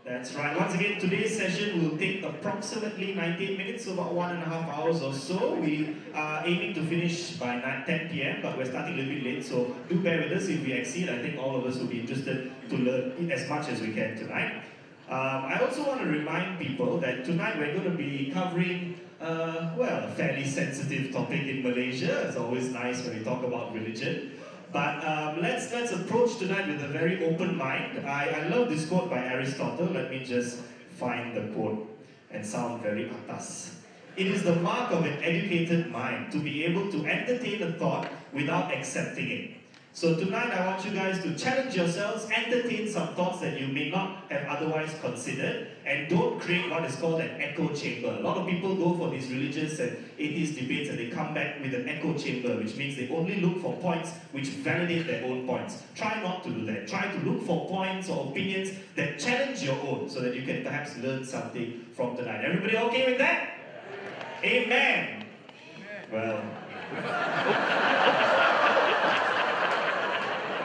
That's right. Once again, today's session will take approximately 19 minutes, so about 1.5 hours or so. We are aiming to finish by 10 p.m., but we're starting a little bit late, so do bear with us if we exceed. I think all of us will be interested to learn as much as we can tonight. I also want to remind people that tonight we're going to be covering, well, a fairly sensitive topic in Malaysia. It's always nice when we talk about religion. But let's approach tonight with a very open mind. I love this quote by Aristotle. Let me just find the quote and sound very atas. It is the mark of an educated mind to be able to entertain a thought without accepting it. So tonight I want you guys to challenge yourselves, entertain some thoughts that you may not have otherwise considered, and don't create what is called an echo chamber. A lot of people go for these religious and atheist debates and they come back with an echo chamber, which means they only look for points which validate their own points. Try not to do that. Try to look for points or opinions that challenge your own so that you can perhaps learn something from tonight. Everybody okay with that? Amen. Well...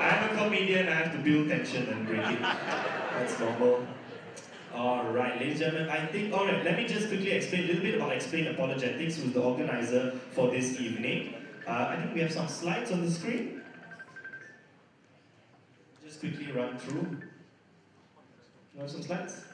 I'm a comedian, I have to build tension and break it. That's normal. Alright, ladies and gentlemen, I think, alright, let me just quickly explain a little bit about Explain Apologetics, who's the organizer for this evening. I think we have some slides on the screen. Just quickly run through. You have some slides?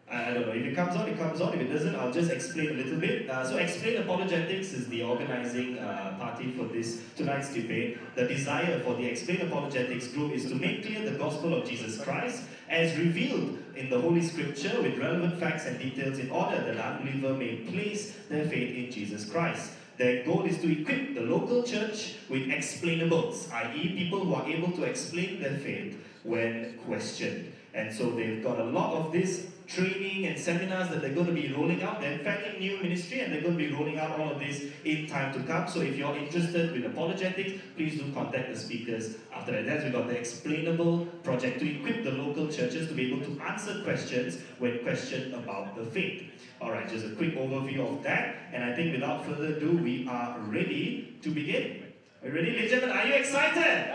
I don't know, if it comes on, it comes on. If it doesn't, I'll just explain a little bit. So Explain Apologetics is the organizing party for this tonight's debate. The desire for the Explain Apologetics group is to make clear the gospel of Jesus Christ as revealed in the Holy Scripture with relevant facts and details in order that the unbeliever may place their faith in Jesus Christ. Their goal is to equip the local church with explainables, i.e. people who are able to explain their faith when questioned. And so they've got a lot of this training and seminars that they're going to be rolling out. They're a fairly new ministry and they're going to be rolling out all of this in time to come. So if you're interested with apologetics, please do contact the speakers after that. That's we've got the Explainable project to equip the local churches to be able to answer questions when questioned about the faith. Alright, just a quick overview of that. And I think without further ado, we are ready to begin. Are you ready, ladies and gentlemen? Are you excited?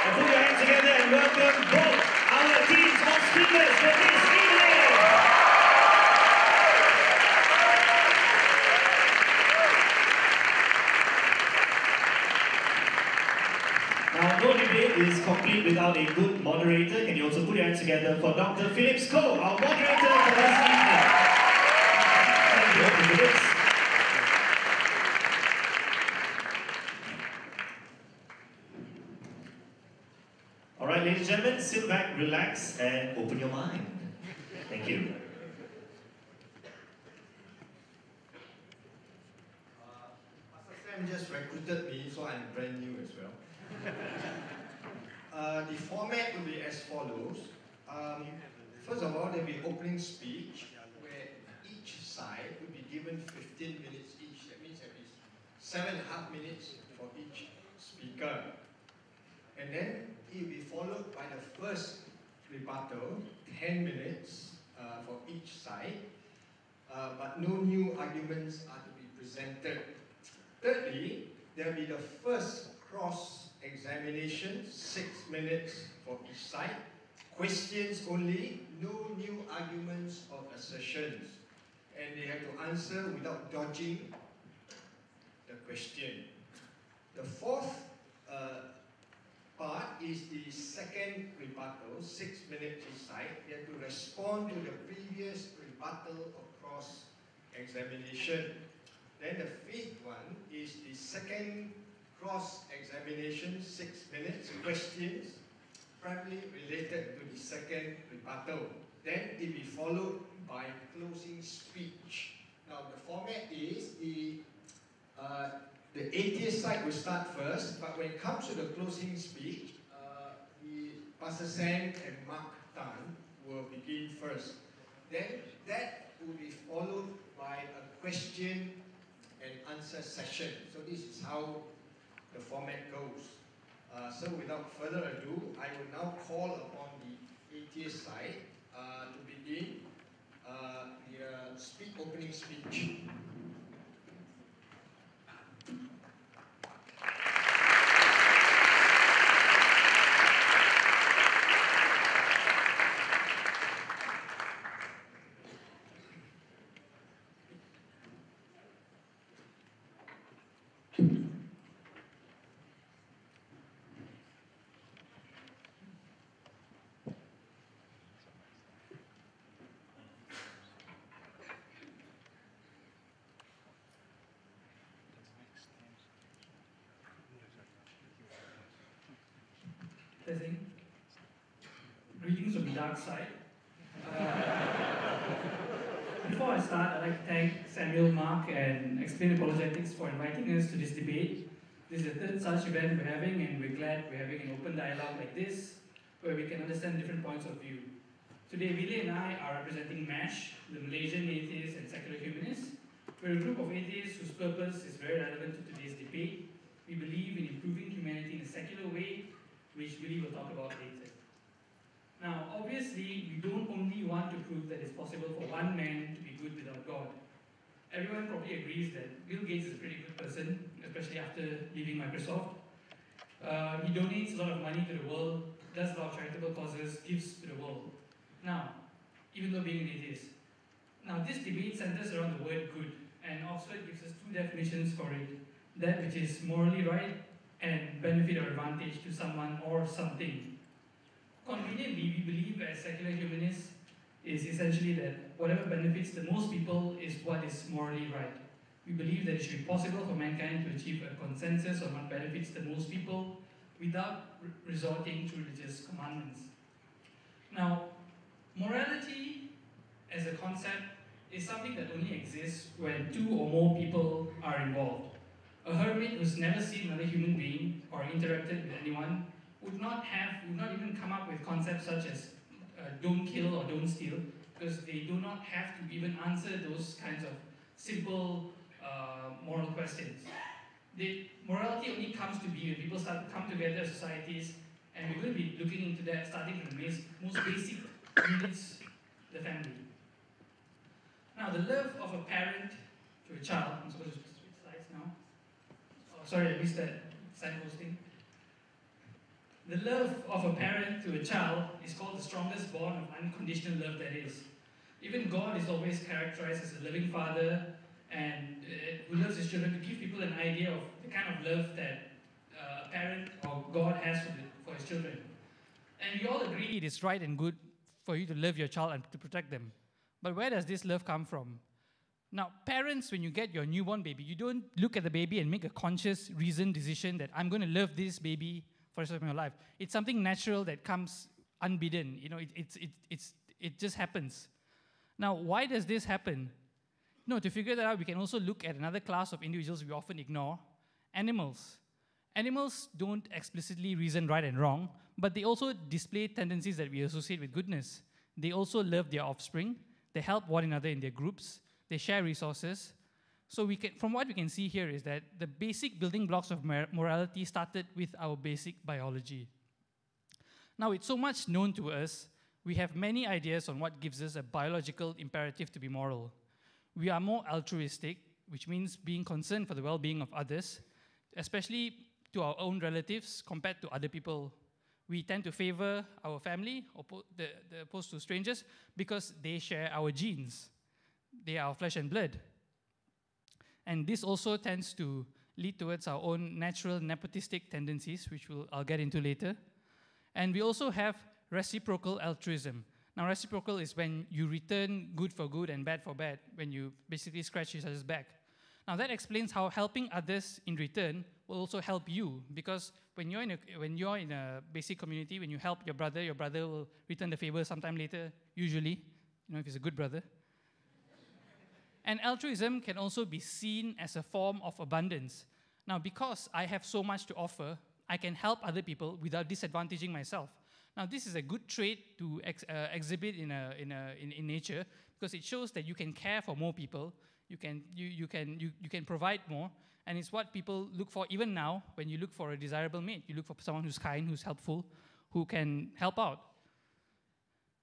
And put your hands together and welcome both our teams of speakers for this evening. Now, no debate is complete without a good moderator. Can you also put your hands together for Dr. Phillips Poh, our moderator for this evening. Thank you, Dr. Phillips. Alright, ladies and gentlemen, sit back, relax, and open your mind. Thank you. Pastor Sam just recruited me, so I'm brand new as well. The format will be as follows. First of all, there will be opening speech, where each side will be given 15 minutes each. That means at least 7.5 minutes for each speaker. And then it will be followed by the first rebuttal, 10 minutes for each side, but no new arguments are to be presented. Thirdly, there will be the first cross-examination, 6 minutes for each side. Questions only, no new arguments or assertions. And they have to answer without dodging the question. The fourth part is the second rebuttal, 6 minutes each side. They have to respond to the previous rebuttal or cross-examination. Then the fifth one is the second cross-examination, 6 minutes, questions primarily related to the second rebuttal. Then it will be followed by closing speech. Now the format is the atheist side will start first, but when it comes to the closing speech, Pastor Sam and Mark Tan will begin first. Then that will be followed by a question and answer session. So this is how the format goes. So without further ado, I will now call upon the atheist side to begin the opening speech. Testing. Greetings from the dark side. Before I start, I'd like to thank Samuel, Mark, and Explain Apologetics for inviting us to this debate. This is the third such event we're having, and we're glad we're having an open dialogue like this, where we can understand different points of view. Today, Willie and I are representing MASH, the Malaysian Atheists and Secular Humanists. We're a group of atheists whose purpose is very relevant to today's debate. We believe in improving humanity in a secular way, which Willie will talk about later. Now, obviously, we don't only want to prove that it's possible for one man to be good without God. Everyone probably agrees that Bill Gates is a pretty good person, especially after leaving Microsoft. He donates a lot of money to the world, does a lot of charitable causes, gives to the world. Now, even though being an atheist. Now, this debate centers around the word good, and Oxford gives us two definitions for it. That which is morally right and benefit or advantage to someone or something. Conveniently, we believe as secular humanists is essentially that whatever benefits the most people is what is morally right. We believe that it should be possible for mankind to achieve a consensus on what benefits the most people without resorting to religious commandments. Now, morality as a concept is something that only exists when two or more people are involved. A hermit who's never seen another human being or interacted with anyone would not even come up with concepts such as don't kill or don't steal, because they do not have to even answer those kinds of simple moral questions. Morality only comes to be when people start to come together as societies, and we're going to be looking into that starting from the most basic units, the family. Now, the love of a parent to a child, I'm supposed to switch slides now. Oh, sorry, I missed that signposting. The love of a parent to a child is called the strongest bond of unconditional love that is. Even God is always characterized as a loving father and who loves his children, to give people an idea of the kind of love that a parent or God has for his children. And we all agree it is right and good for you to love your child and to protect them. But where does this love come from? Now, parents, when you get your newborn baby, you don't look at the baby and make a conscious, reasoned decision that I'm going to love this baby for the rest of my life. It's something natural that comes unbidden. You know, it just happens. Now, why does this happen? No, to figure that out, we can also look at another class of individuals we often ignore, animals. Animals don't explicitly reason right and wrong, but they also display tendencies that we associate with goodness. They also love their offspring. They help one another in their groups. They share resources. So from what we can see here is that the basic building blocks of morality started with our basic biology. Now, it's so much known to us, we have many ideas on what gives us a biological imperative to be moral. We are more altruistic, which means being concerned for the well-being of others, especially to our own relatives compared to other people. We tend to favor our family opposed to strangers because they share our genes. They are our flesh and blood. And this also tends to lead towards our own natural nepotistic tendencies, which I'll get into later. And we also have reciprocal altruism. Now, reciprocal is when you return good for good and bad for bad, when you basically scratch each other's back. Now, that explains how helping others in return will also help you, because when you're in a basic community, when you help your brother will return the favor sometime later, usually, if he's a good brother. And altruism can also be seen as a form of abundance. Now, because I have so much to offer, I can help other people without disadvantaging myself. Now, this is a good trait to exhibit in nature, because it shows that you can care for more people, you can provide more, and it's what people look for even now when you look for a desirable mate. You look for someone who's kind, who's helpful, who can help out.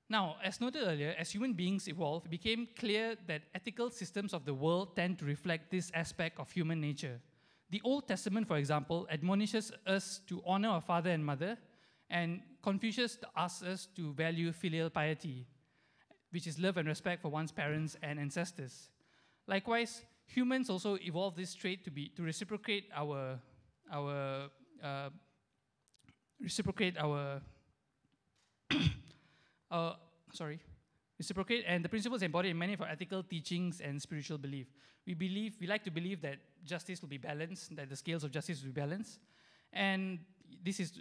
Now, as noted earlier, as human beings evolve, it became clear that ethical systems of the world tend to reflect this aspect of human nature. The Old Testament, for example, admonishes us to honor our father and mother, and Confucius asks us to value filial piety, which is love and respect for one's parents and ancestors. Likewise, humans also evolved this trait to reciprocate reciprocate, and the principles embodied in many of our ethical teachings and spiritual belief. We like to believe that justice will be balanced, that the scales of justice will be balanced, and this is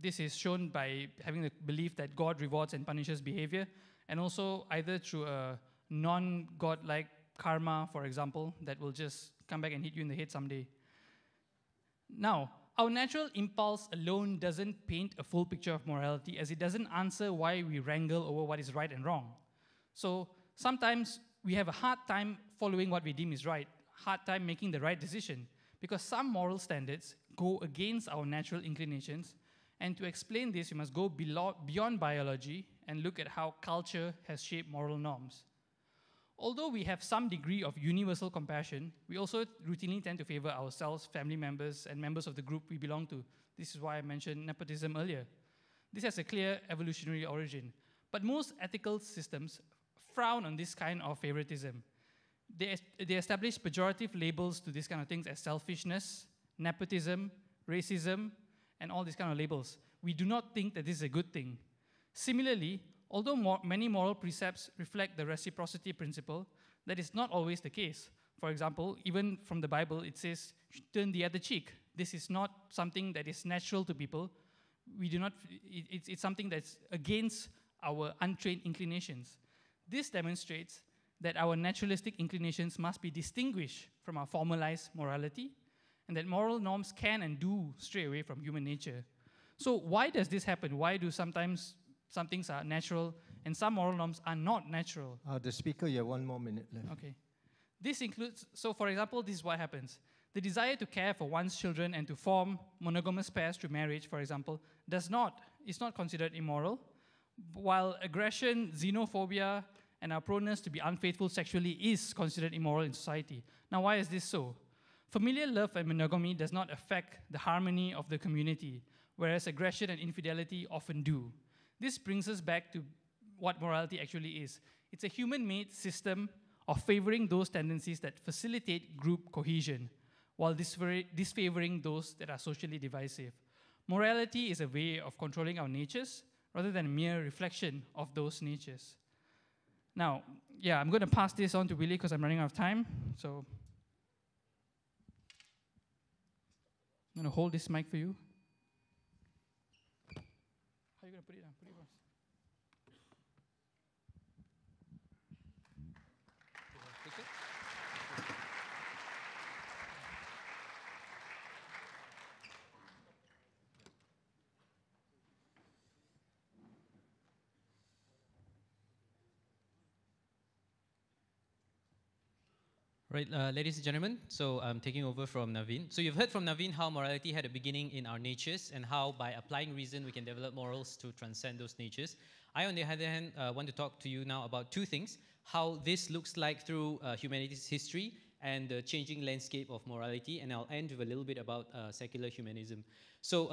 This is shown by having the belief that God rewards and punishes behavior, and also either through a non-God-like karma, for example, that will just come back and hit you in the head someday. Now, our natural impulse alone doesn't paint a full picture of morality, as it doesn't answer why we wrangle over what is right and wrong. So sometimes we have a hard time following what we deem is right, hard time making the right decision, because some moral standards go against our natural inclinations. And to explain this, we must go beyond biology and look at how culture has shaped moral norms. Although we have some degree of universal compassion, we also routinely tend to favor ourselves, family members, and members of the group we belong to. This is why I mentioned nepotism earlier. This has a clear evolutionary origin. But most ethical systems frown on this kind of favoritism. They establish pejorative labels to these kind of things as selfishness, nepotism, racism, and all these kind of labels. We do not think that this is a good thing. Similarly, although many moral precepts reflect the reciprocity principle, that is not always the case. For example, even from the Bible, it says, turn the other cheek. This is not something that is natural to people. It's something that's against our untrained inclinations. This demonstrates that our naturalistic inclinations must be distinguished from our formalized morality, and that moral norms can and do stray away from human nature. So why does this happen? Why do sometimes some things are natural and some moral norms are not natural? The speaker, you have 1 more minute left. Okay. This includes, so for example, this is what happens. The desire to care for one's children and to form monogamous pairs through marriage, for example, is not considered immoral, while aggression, xenophobia, and our proneness to be unfaithful sexually is considered immoral in society. Now, why is this so? Familial love and monogamy does not affect the harmony of the community, whereas aggression and infidelity often do. This brings us back to what morality actually is. It's a human-made system of favoring those tendencies that facilitate group cohesion, while disfavoring those that are socially divisive. Morality is a way of controlling our natures rather than a mere reflection of those natures. Now, yeah, I'm going to pass this on to Willie because I'm running out of time. So I'm going to hold this mic for you. How are you going to put it down? Put it across. Right, ladies and gentlemen, so I'm taking over from Navin. So you've heard from Navin how morality had a beginning in our natures and how by applying reason we can develop morals to transcend those natures. I, on the other hand, want to talk to you now about 2 things, how this looks like through humanity's history and the changing landscape of morality, and I'll end with a little bit about secular humanism. So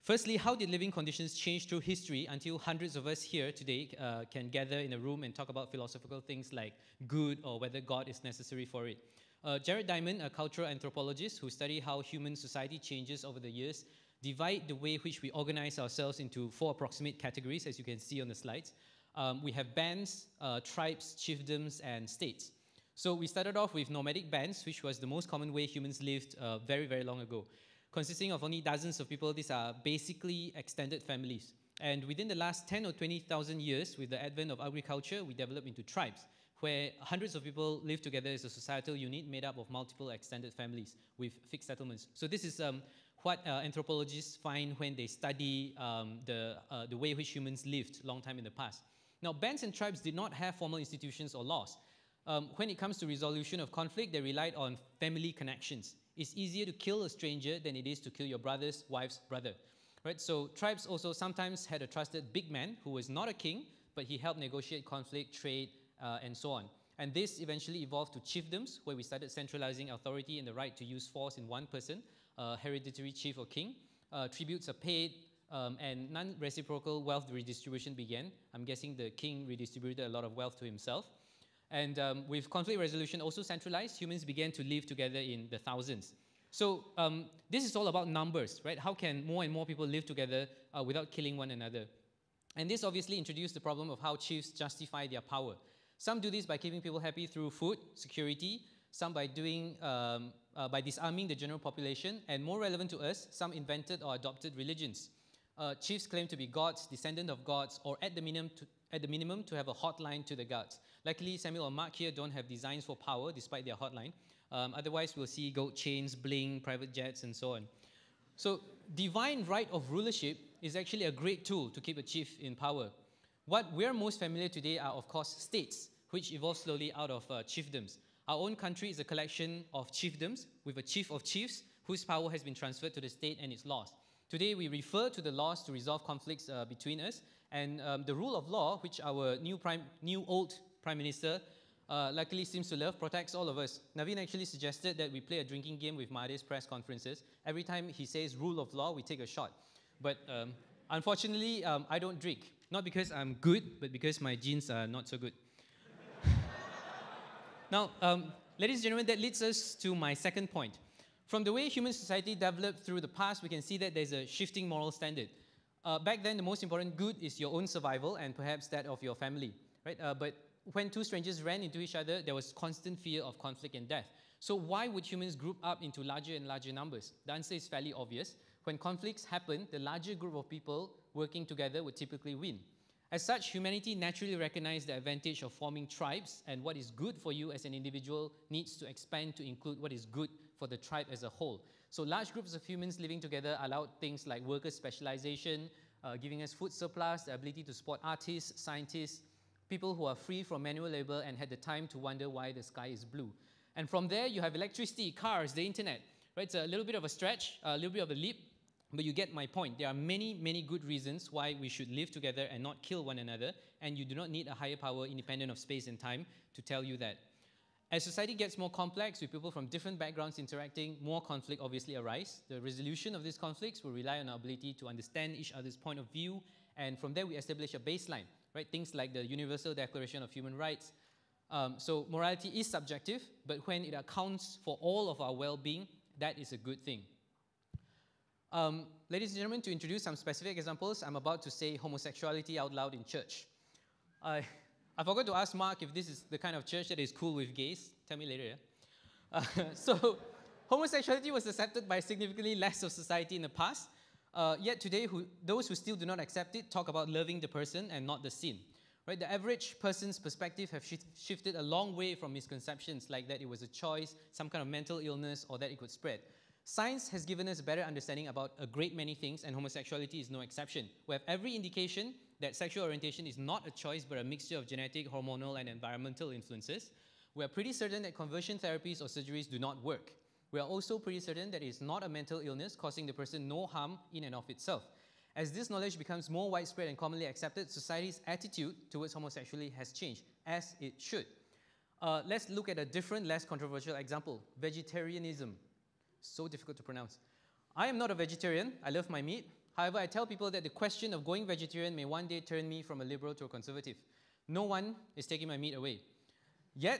firstly, how did living conditions change through history until hundreds of us here today can gather in a room and talk about philosophical things like good or whether God is necessary for it? Jared Diamond, a cultural anthropologist who studied how human society changes over the years, divide the way which we organize ourselves into 4 approximate categories, as you can see on the slides. We have bands, tribes, chiefdoms, and states. So we started off with nomadic bands, which was the most common way humans lived very, very long ago. Consisting of only dozens of people, these are basically extended families. And within the last 10 or 20,000 years, with the advent of agriculture, we developed into tribes, where hundreds of people live together as a societal unit made up of multiple extended families with fixed settlements. So this is what anthropologists find when they study the way in which humans lived long time in the past. Now, bands and tribes did not have formal institutions or laws. When it comes to resolution of conflict, they relied on family connections. It's easier to kill a stranger than it is to kill your brother's wife's brother. Right? So tribes also sometimes had a trusted big man who was not a king, but he helped negotiate conflict, trade, and so on. And this eventually evolved to chiefdoms, where we started centralizing authority and the right to use force in one person, hereditary chief or king. Tributes are paid, and non-reciprocal wealth redistribution began. I'm guessing the king redistributed a lot of wealth to himself. And with conflict resolution also centralized, humans began to live together in the thousands. So this is all about numbers, right? How can more and more people live together without killing one another? And this obviously introduced the problem of how chiefs justify their power. Some do this by keeping people happy through food, security, some by disarming the general population, and more relevant to us, some invented or adopted religions. chiefs claim to be gods, descendant of gods, or at the minimum to have a hotline to the gods. Luckily, Samuel or Mark here don't have designs for power despite their hotline. Otherwise, we'll see gold chains, bling, private jets, and so on. So divine right of rulership is actually a great tool to keep a chief in power. What we're most familiar today are, of course, states, which evolved slowly out of chiefdoms. Our own country is a collection of chiefdoms with a chief of chiefs whose power has been transferred to the state and its laws. Today, we refer to the laws to resolve conflicts between us, and the rule of law, which our new old Prime Minister luckily seems to love, protects all of us. Navin actually suggested that we play a drinking game with Mahathir's press conferences. Every time he says rule of law, we take a shot. But unfortunately, I don't drink. Not because I'm good, but because my genes are not so good. Now, ladies and gentlemen, that leads us to my second point. From the way human society developed through the past, we can see that there's a shifting moral standard. Back then, the most important good is your own survival and perhaps that of your family, right? But when two strangers ran into each other, there was constant fear of conflict and death. So why would humans group up into larger and larger numbers? The answer is fairly obvious. When conflicts happen, the larger group of people working together would typically win. As such, humanity naturally recognized the advantage of forming tribes, and what is good for you as an individual needs to expand to include what is good for the tribe as a whole. So large groups of humans living together allowed things like worker specialization, giving us food surplus, the ability to support artists, scientists, people who are free from manual labor and had the time to wonder why the sky is blue. And from there, you have electricity, cars, the internet. Right? It's a little bit of a stretch, a little bit of a leap, but you get my point. There are many, many good reasons why we should live together and not kill one another, and you do not need a higher power independent of space and time to tell you that. As society gets more complex, with people from different backgrounds interacting, more conflict obviously arises. The resolution of these conflicts will rely on our ability to understand each other's point of view, and from there we establish a baseline, right? Things like the Universal Declaration of Human Rights. So morality is subjective, but when it accounts for all of our well-being, that is a good thing. Ladies and gentlemen, to introduce some specific examples, I'm about to say homosexuality out loud in church. I forgot to ask Mark if this is the kind of church that is cool with gays. Tell me later, yeah? So, homosexuality was accepted by significantly less of society in the past. Yet today, those who still do not accept it talk about loving the person and not the sin. Right? The average person's perspective have shifted a long way from misconceptions like that it was a choice, some kind of mental illness, or that it could spread. Science has given us a better understanding about a great many things, and homosexuality is no exception. We have every indication that sexual orientation is not a choice but a mixture of genetic, hormonal, and environmental influences. We are pretty certain that conversion therapies or surgeries do not work. We are also pretty certain that it is not a mental illness causing the person no harm in and of itself. As this knowledge becomes more widespread and commonly accepted, society's attitude towards homosexuality has changed, as it should. Let's look at a different, less controversial example, vegetarianism. So difficult to pronounce. I am not a vegetarian. I love my meat. However, I tell people that the question of going vegetarian may one day turn me from a liberal to a conservative. No one is taking my meat away. Yet,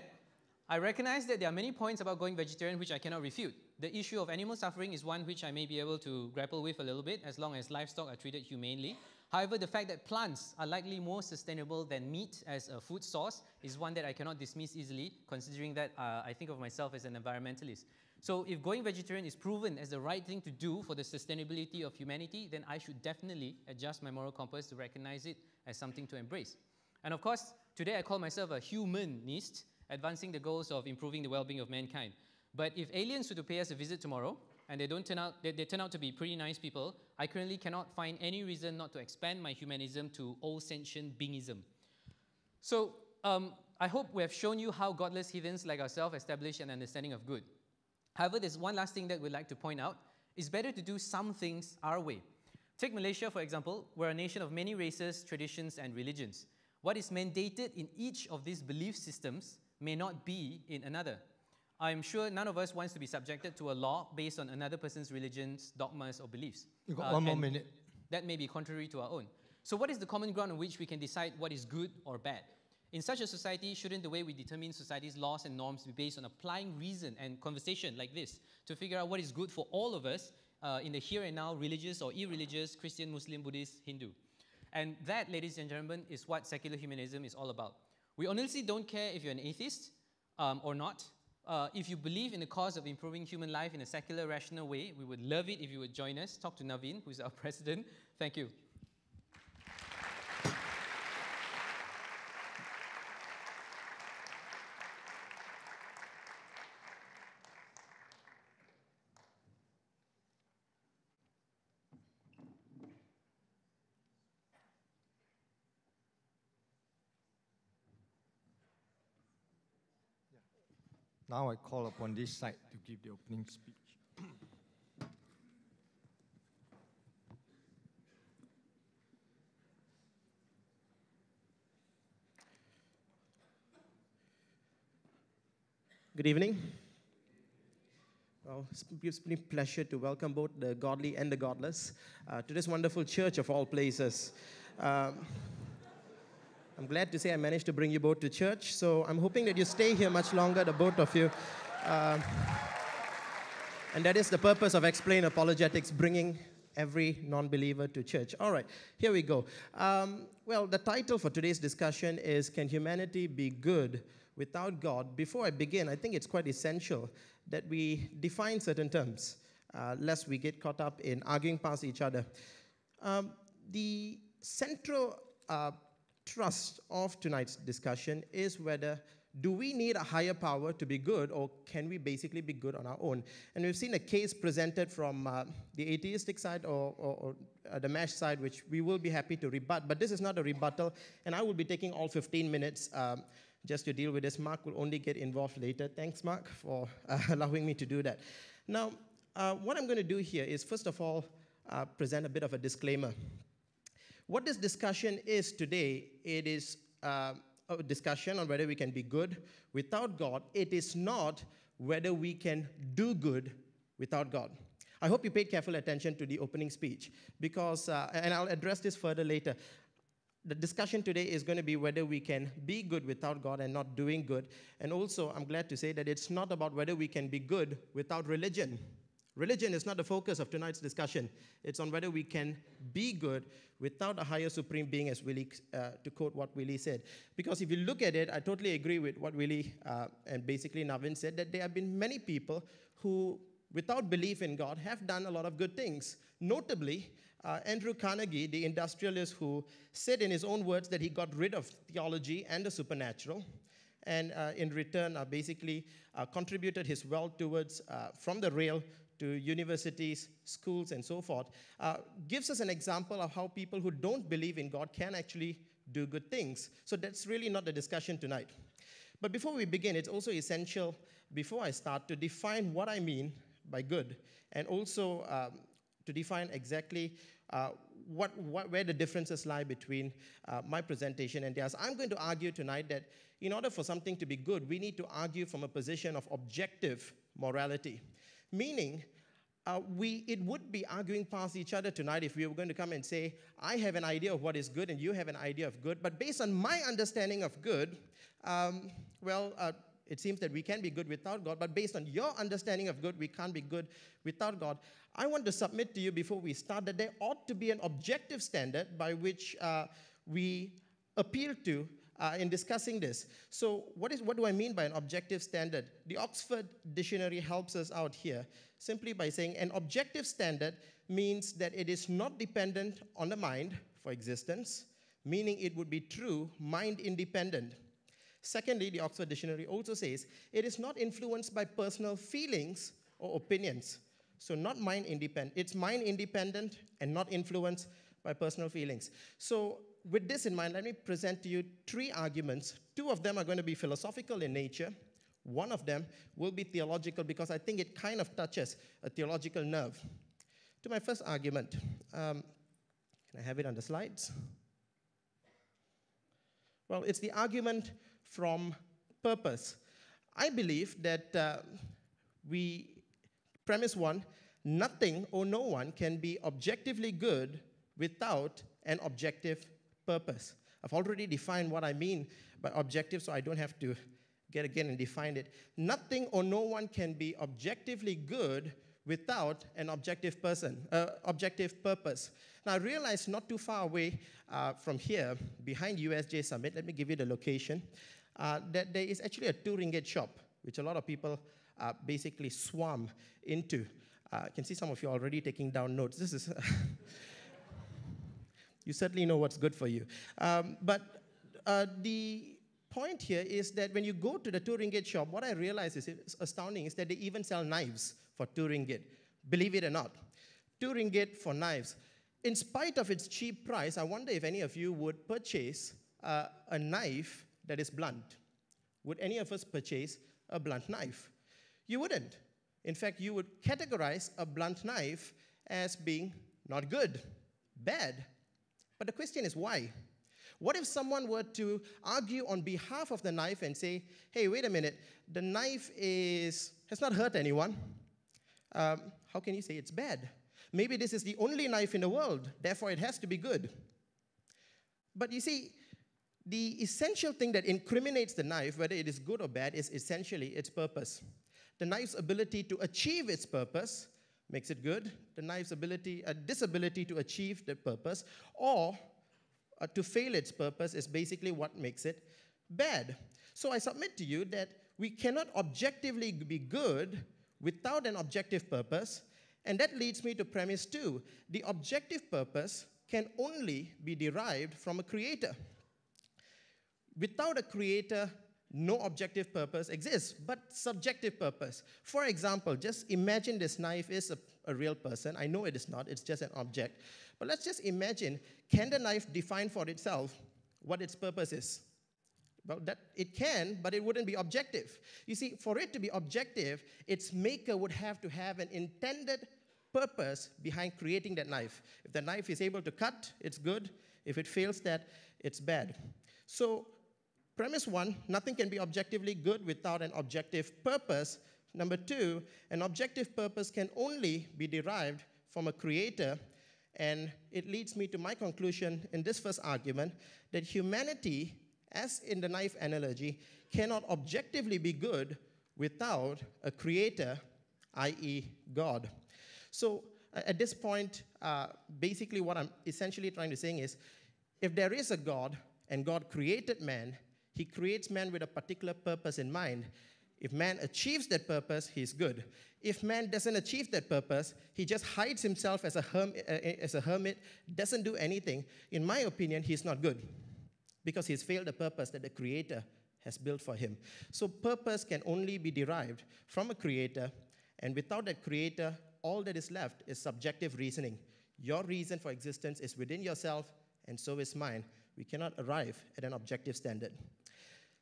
I recognize that there are many points about going vegetarian which I cannot refute. The issue of animal suffering is one which I may be able to grapple with a little bit as long as livestock are treated humanely. However, the fact that plants are likely more sustainable than meat as a food source is one that I cannot dismiss easily, considering that I think of myself as an environmentalist. So if going vegetarian is proven as the right thing to do for the sustainability of humanity, then I should definitely adjust my moral compass to recognize it as something to embrace. And of course, today I call myself a humanist, advancing the goals of improving the well-being of mankind. But if aliens were to pay us a visit tomorrow, and they turn out to be pretty nice people, I currently cannot find any reason not to expand my humanism to all-sentient beingism. So I hope we have shown you how godless heathens like ourselves establish an understanding of good. However, there's one last thing that we'd like to point out. It's better to do some things our way. Take Malaysia, for example. We're a nation of many races, traditions, and religions. What is mandated in each of these belief systems may not be in another. I'm sure none of us wants to be subjected to a law based on another person's religions, dogmas, or beliefs. You've got one more minute. That may be contrary to our own. So what is the common ground on which we can decide what is good or bad? In such a society, shouldn't the way we determine society's laws and norms be based on applying reason and conversation like this to figure out what is good for all of us in the here and now, religious or irreligious, Christian, Muslim, Buddhist, Hindu? And that, ladies and gentlemen, is what secular humanism is all about. We honestly don't care if you're an atheist or not. If you believe in the cause of improving human life in a secular, rational way, we would love it if you would join us. Talk to Navin, who's our president. Thank you. Now I call upon this side to give the opening speech. Good evening. Well, it gives me pleasure to welcome both the godly and the godless to this wonderful church of all places. I'm glad to say I managed to bring you both to church, so I'm hoping that you stay here much longer, the both of you. And that is the purpose of Explain Apologetics, bringing every non-believer to church. All right, here we go. Well, the title for today's discussion is, Can Humanity Be Good Without God? Before I begin, I think it's quite essential that we define certain terms, lest we get caught up in arguing past each other. The central thrust of tonight's discussion is whether do we need a higher power to be good, or can we basically be good on our own? And we've seen a case presented from the atheistic side or the MASH side, which we will be happy to rebut, but this is not a rebuttal, and I will be taking all 15 minutes just to deal with this. Mark will only get involved later. Thanks, Mark, for allowing me to do that. Now, what I'm going to do here is, first of all, present a bit of a disclaimer. What this discussion is today, it is a discussion on whether we can be good without God. It is not whether we can do good without God. I hope you paid careful attention to the opening speech, because, and I'll address this further later, the discussion today is going to be whether we can be good without God and not doing good. And also, I'm glad to say that it's not about whether we can be good without religion. Religion is not the focus of tonight's discussion. It's on whether we can be good without a higher supreme being, as Willie, to quote what Willie said. Because if you look at it, I totally agree with what Willie and basically Navin said, that there have been many people who, without belief in God, have done a lot of good things. Notably, Andrew Carnegie, the industrialist who said in his own words that he got rid of theology and the supernatural, and in return basically contributed his wealth towards, from the rail to universities, schools, and so forth, gives us an example of how people who don't believe in God can actually do good things. So that's really not the discussion tonight. But before we begin, it's also essential, before I start, to define what I mean by good, and also to define exactly where the differences lie between my presentation and theirs. I'm going to argue tonight that in order for something to be good, we need to argue from a position of objective morality. Meaning, it would be arguing past each other tonight if we were going to come and say, I have an idea of what is good and you have an idea of good, but based on my understanding of good, it seems that we can be good without God, but based on your understanding of good, we can't be good without God. I want to submit to you before we start that there ought to be an objective standard by which we appeal to in discussing this. So what do I mean by an objective standard? The Oxford Dictionary helps us out here simply by saying an objective standard means that it is not dependent on the mind for existence, meaning it would be true, mind independent. Secondly, the Oxford Dictionary also says it is not influenced by personal feelings or opinions. So not mind independent. It's mind independent and not influenced by personal feelings. So with this in mind, let me present to you three arguments. Two of them are going to be philosophical in nature. One of them will be theological because I think it kind of touches a theological nerve. To my first argument, can I have it on the slides? Well, it's the argument from purpose. I believe that premise one, nothing or no one can be objectively good without an objective purpose. I've already defined what I mean by objective, so I don't have to get again and define it. Nothing or no one can be objectively good without an objective purpose. Now, I realized not too far away from here, behind USJ Summit, let me give you the location, that there is actually a 2 ringgit shop, which a lot of people basically swarm into. I can see some of you already taking down notes. This is You certainly know what's good for you. But the point here is that when you go to the 2 ringgit shop, what I realize is it's astounding is that they even sell knives for 2 ringgit. Believe it or not. 2 ringgit for knives. In spite of its cheap price, I wonder if any of you would purchase a knife that is blunt. Would any of us purchase a blunt knife? You wouldn't. In fact, you would categorize a blunt knife as being not good, bad. But the question is why? What if someone were to argue on behalf of the knife and say, hey, wait a minute, the knife has not hurt anyone. How can you say it's bad? Maybe this is the only knife in the world, therefore it has to be good. But you see, the essential thing that incriminates the knife, whether it is good or bad, is essentially its purpose. The knife's ability to achieve its purpose makes it good. The knife's disability to achieve the purpose or to fail its purpose is basically what makes it bad. So I submit to you that we cannot objectively be good without an objective purpose, and that leads me to premise 2. The objective purpose can only be derived from a creator. Without a creator, no objective purpose exists, but subjective purpose. For example, just imagine this knife is a real person. I know it is not, it's just an object. But let's just imagine, can the knife define for itself what its purpose is? Well, that it can, but it wouldn't be objective. You see, for it to be objective, its maker would have to have an intended purpose behind creating that knife. If the knife is able to cut, it's good. If it fails that, it's bad. So, premise 1, nothing can be objectively good without an objective purpose. Number 2, an objective purpose can only be derived from a creator, and it leads me to my conclusion in this first argument that humanity, as in the knife analogy, cannot objectively be good without a creator, i.e. God. So at this point, basically what I'm essentially trying to say is, if there is a God and God created man, he creates man with a particular purpose in mind. If man achieves that purpose, he's good. If man doesn't achieve that purpose, he just hides himself as a hermit, doesn't do anything. In my opinion, he's not good because he's failed the purpose that the Creator has built for him. So purpose can only be derived from a Creator, and without that Creator, all that is left is subjective reasoning. Your reason for existence is within yourself, and so is mine. We cannot arrive at an objective standard.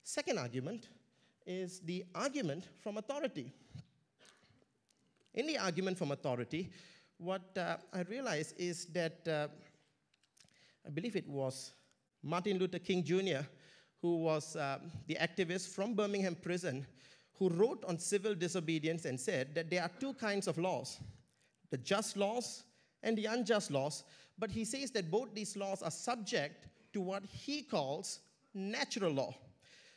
Second argument is the argument from authority. In the argument from authority, what I realized is that I believe it was Martin Luther King Jr., who was the activist from Birmingham prison, who wrote on civil disobedience and said that there are 2 kinds of laws, the just laws and the unjust laws, but he says that both these laws are subject to what he calls natural law.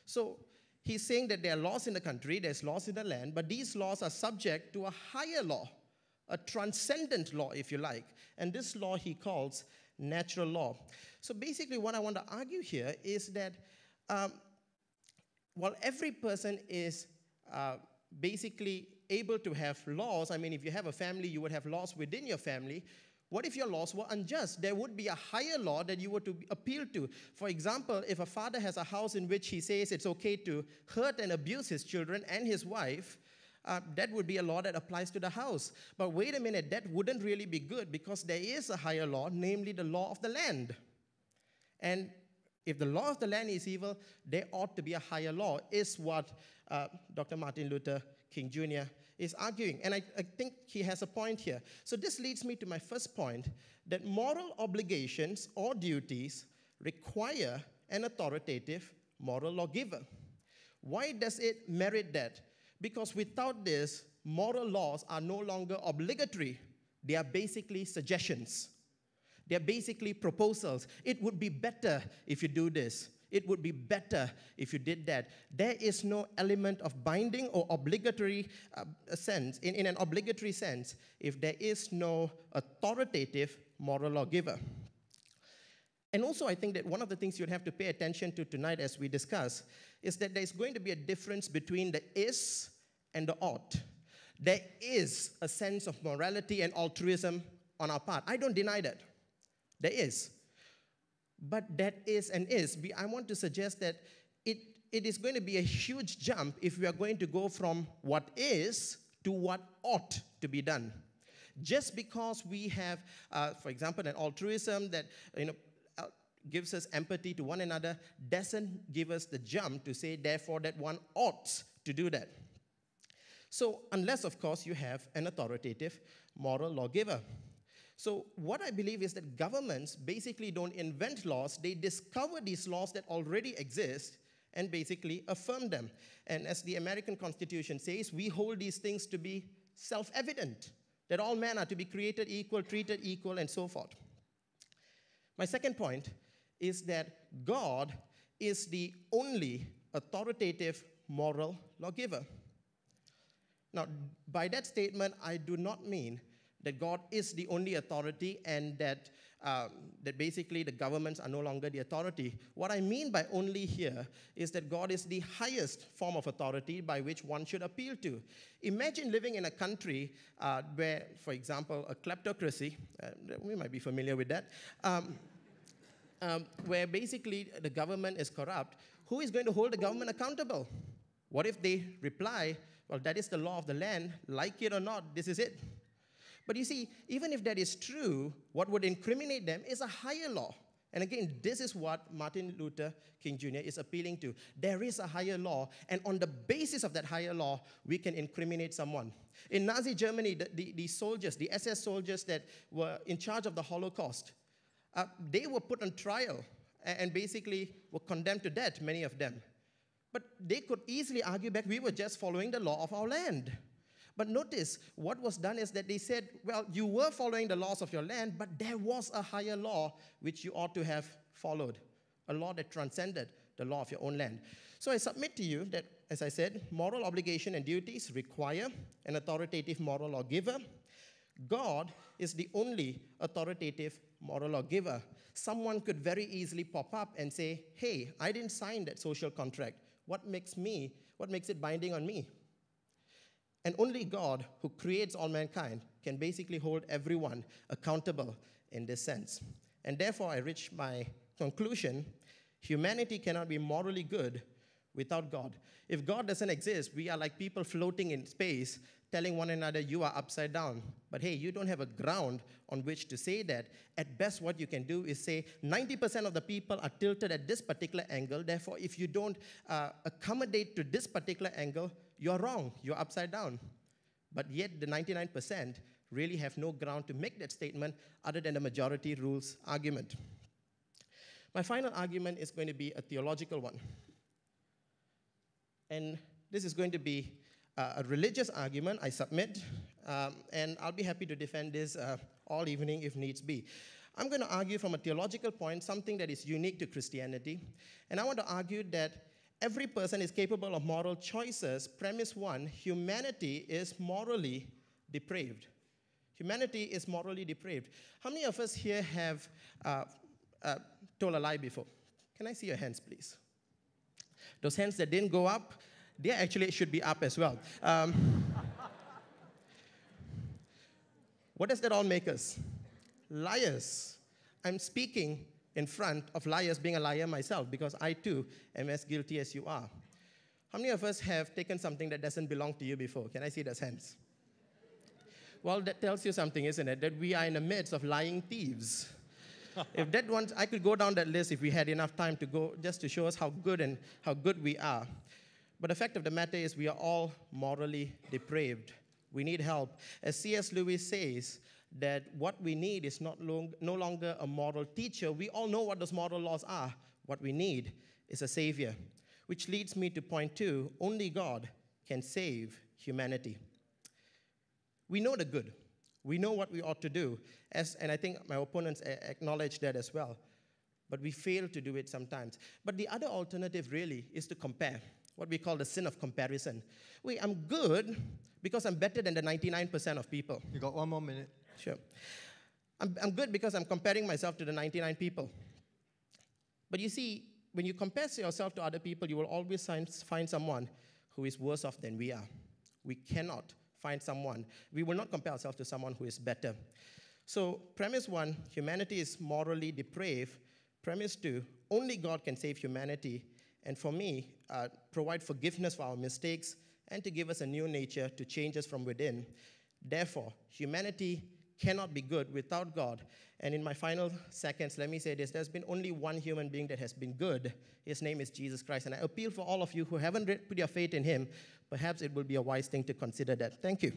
So he's saying that there are laws in the country, there's laws in the land, but these laws are subject to a higher law, a transcendent law, if you like. And this law he calls natural law. So basically what I want to argue here is that while every person is basically able to have laws, I mean, if you have a family, you would have laws within your family. What if your laws were unjust? There would be a higher law that you were to appeal to. For example, if a father has a house in which he says it's okay to hurt and abuse his children and his wife, that would be a law that applies to the house. But wait a minute, that wouldn't really be good because there is a higher law, namely the law of the land. And if the law of the land is evil, there ought to be a higher law, is what Dr. Martin Luther King Jr. is arguing. And I think he has a point here. So this leads me to my first point, that moral obligations or duties require an authoritative moral lawgiver. Why does it merit that? Because without this, moral laws are no longer obligatory. They are basically suggestions. They are basically proposals. It would be better if you do this. It would be better if you did that. There is no element of binding or obligatory sense, in an obligatory sense, if there is no authoritative moral lawgiver. And also, I think that one of the things you'd have to pay attention to tonight as we discuss is that there's going to be a difference between the is and the ought. There is a sense of morality and altruism on our part. I don't deny that. There is. but that is and is. I want to suggest that it is going to be a huge jump if we are going to go from what is to what ought to be done. Just because we have, for example, an altruism that gives us empathy to one another doesn't give us the jump to say, therefore, that one ought to do that. So unless, of course, you have an authoritative moral lawgiver. So what I believe is that governments basically don't invent laws. They discover these laws that already exist and basically affirm them. And as the American Constitution says, we hold these things to be self-evident, that all men are to be created equal, treated equal, and so forth. My second point is that God is the only authoritative moral lawgiver. Now, by that statement, I do not mean that God is the only authority and that basically the governments are no longer the authority. What I mean by only here is that God is the highest form of authority by which one should appeal to. Imagine living in a country where, for example, a kleptocracy, we might be familiar with that, where basically the government is corrupt. Who is going to hold the government accountable? What if they reply, well, that is the law of the land, like it or not, this is it. But you see, even if that is true, what would incriminate them is a higher law. And again, this is what Martin Luther King Jr. is appealing to. There is a higher law, and on the basis of that higher law, we can incriminate someone. In Nazi Germany, the soldiers, the SS soldiers that were in charge of the Holocaust, they were put on trial and basically were condemned to death, many of them. But they could easily argue back, we were just following the law of our land. But notice, what was done is that they said, well, you were following the laws of your land, but there was a higher law which you ought to have followed, a law that transcended the law of your own land. So I submit to you that, as I said, moral obligation and duties require an authoritative moral lawgiver. God is the only authoritative moral lawgiver. Someone could very easily pop up and say, hey, I didn't sign that social contract. What makes it binding on me? And only God, who creates all mankind, can basically hold everyone accountable in this sense. And therefore, I reach my conclusion: humanity cannot be morally good without God. If God doesn't exist, we are like people floating in space, telling one another, you are upside down. But hey, you don't have a ground on which to say that. At best, what you can do is say 90% of the people are tilted at this particular angle. Therefore, if you don't accommodate to this particular angle, you're wrong, you're upside down. But yet the 99% really have no ground to make that statement other than the majority rules argument. My final argument is going to be a theological one. And this is going to be a religious argument, I submit, and I'll be happy to defend this all evening if needs be. I'm going to argue from a theological point something that is unique to Christianity, and I want to argue that every person is capable of moral choices. Premise one, humanity is morally depraved. Humanity is morally depraved. How many of us here have told a lie before? Can I see your hands, please? Those hands that didn't go up, they actually should be up as well. What does that all make us? Liars. I'm speaking in front of liars, being a liar myself, because I too am as guilty as you are. How many of us have taken something that doesn't belong to you before? Can I see those hands? Well, that tells you something, isn't it? That we are in the midst of lying thieves. If that one, I could go down that list if we had enough time to go, just to show us how good we are. But the fact of the matter is we are all morally depraved. We need help. As C.S. Lewis says, that what we need is no longer a moral teacher. We all know what those moral laws are. What we need is a savior. Which leads me to point two: only God can save humanity. We know the good. We know what we ought to do, and I think my opponents acknowledge that as well. But we fail to do it sometimes. But the other alternative really is to compare, what we call the sin of comparison. Wait, I'm good because I'm better than the 99% of people. You got 1 more minute. Sure. I'm good because I'm comparing myself to the 99 people. But you see, when you compare yourself to other people, you will always find someone who is worse off than we are. We cannot find someone. We will not compare ourselves to someone who is better. So, premise one, humanity is morally depraved, Premise 2, only God can save humanity, and for me, provide forgiveness for our mistakes and to give us a new nature to change us from within. Therefore, humanity cannot be good without God. And in my final seconds, let me say this. There's been only one human being that has been good. His name is Jesus Christ. And I appeal for all of you who haven't put your faith in him, perhaps it will be a wise thing to consider that. Thank you.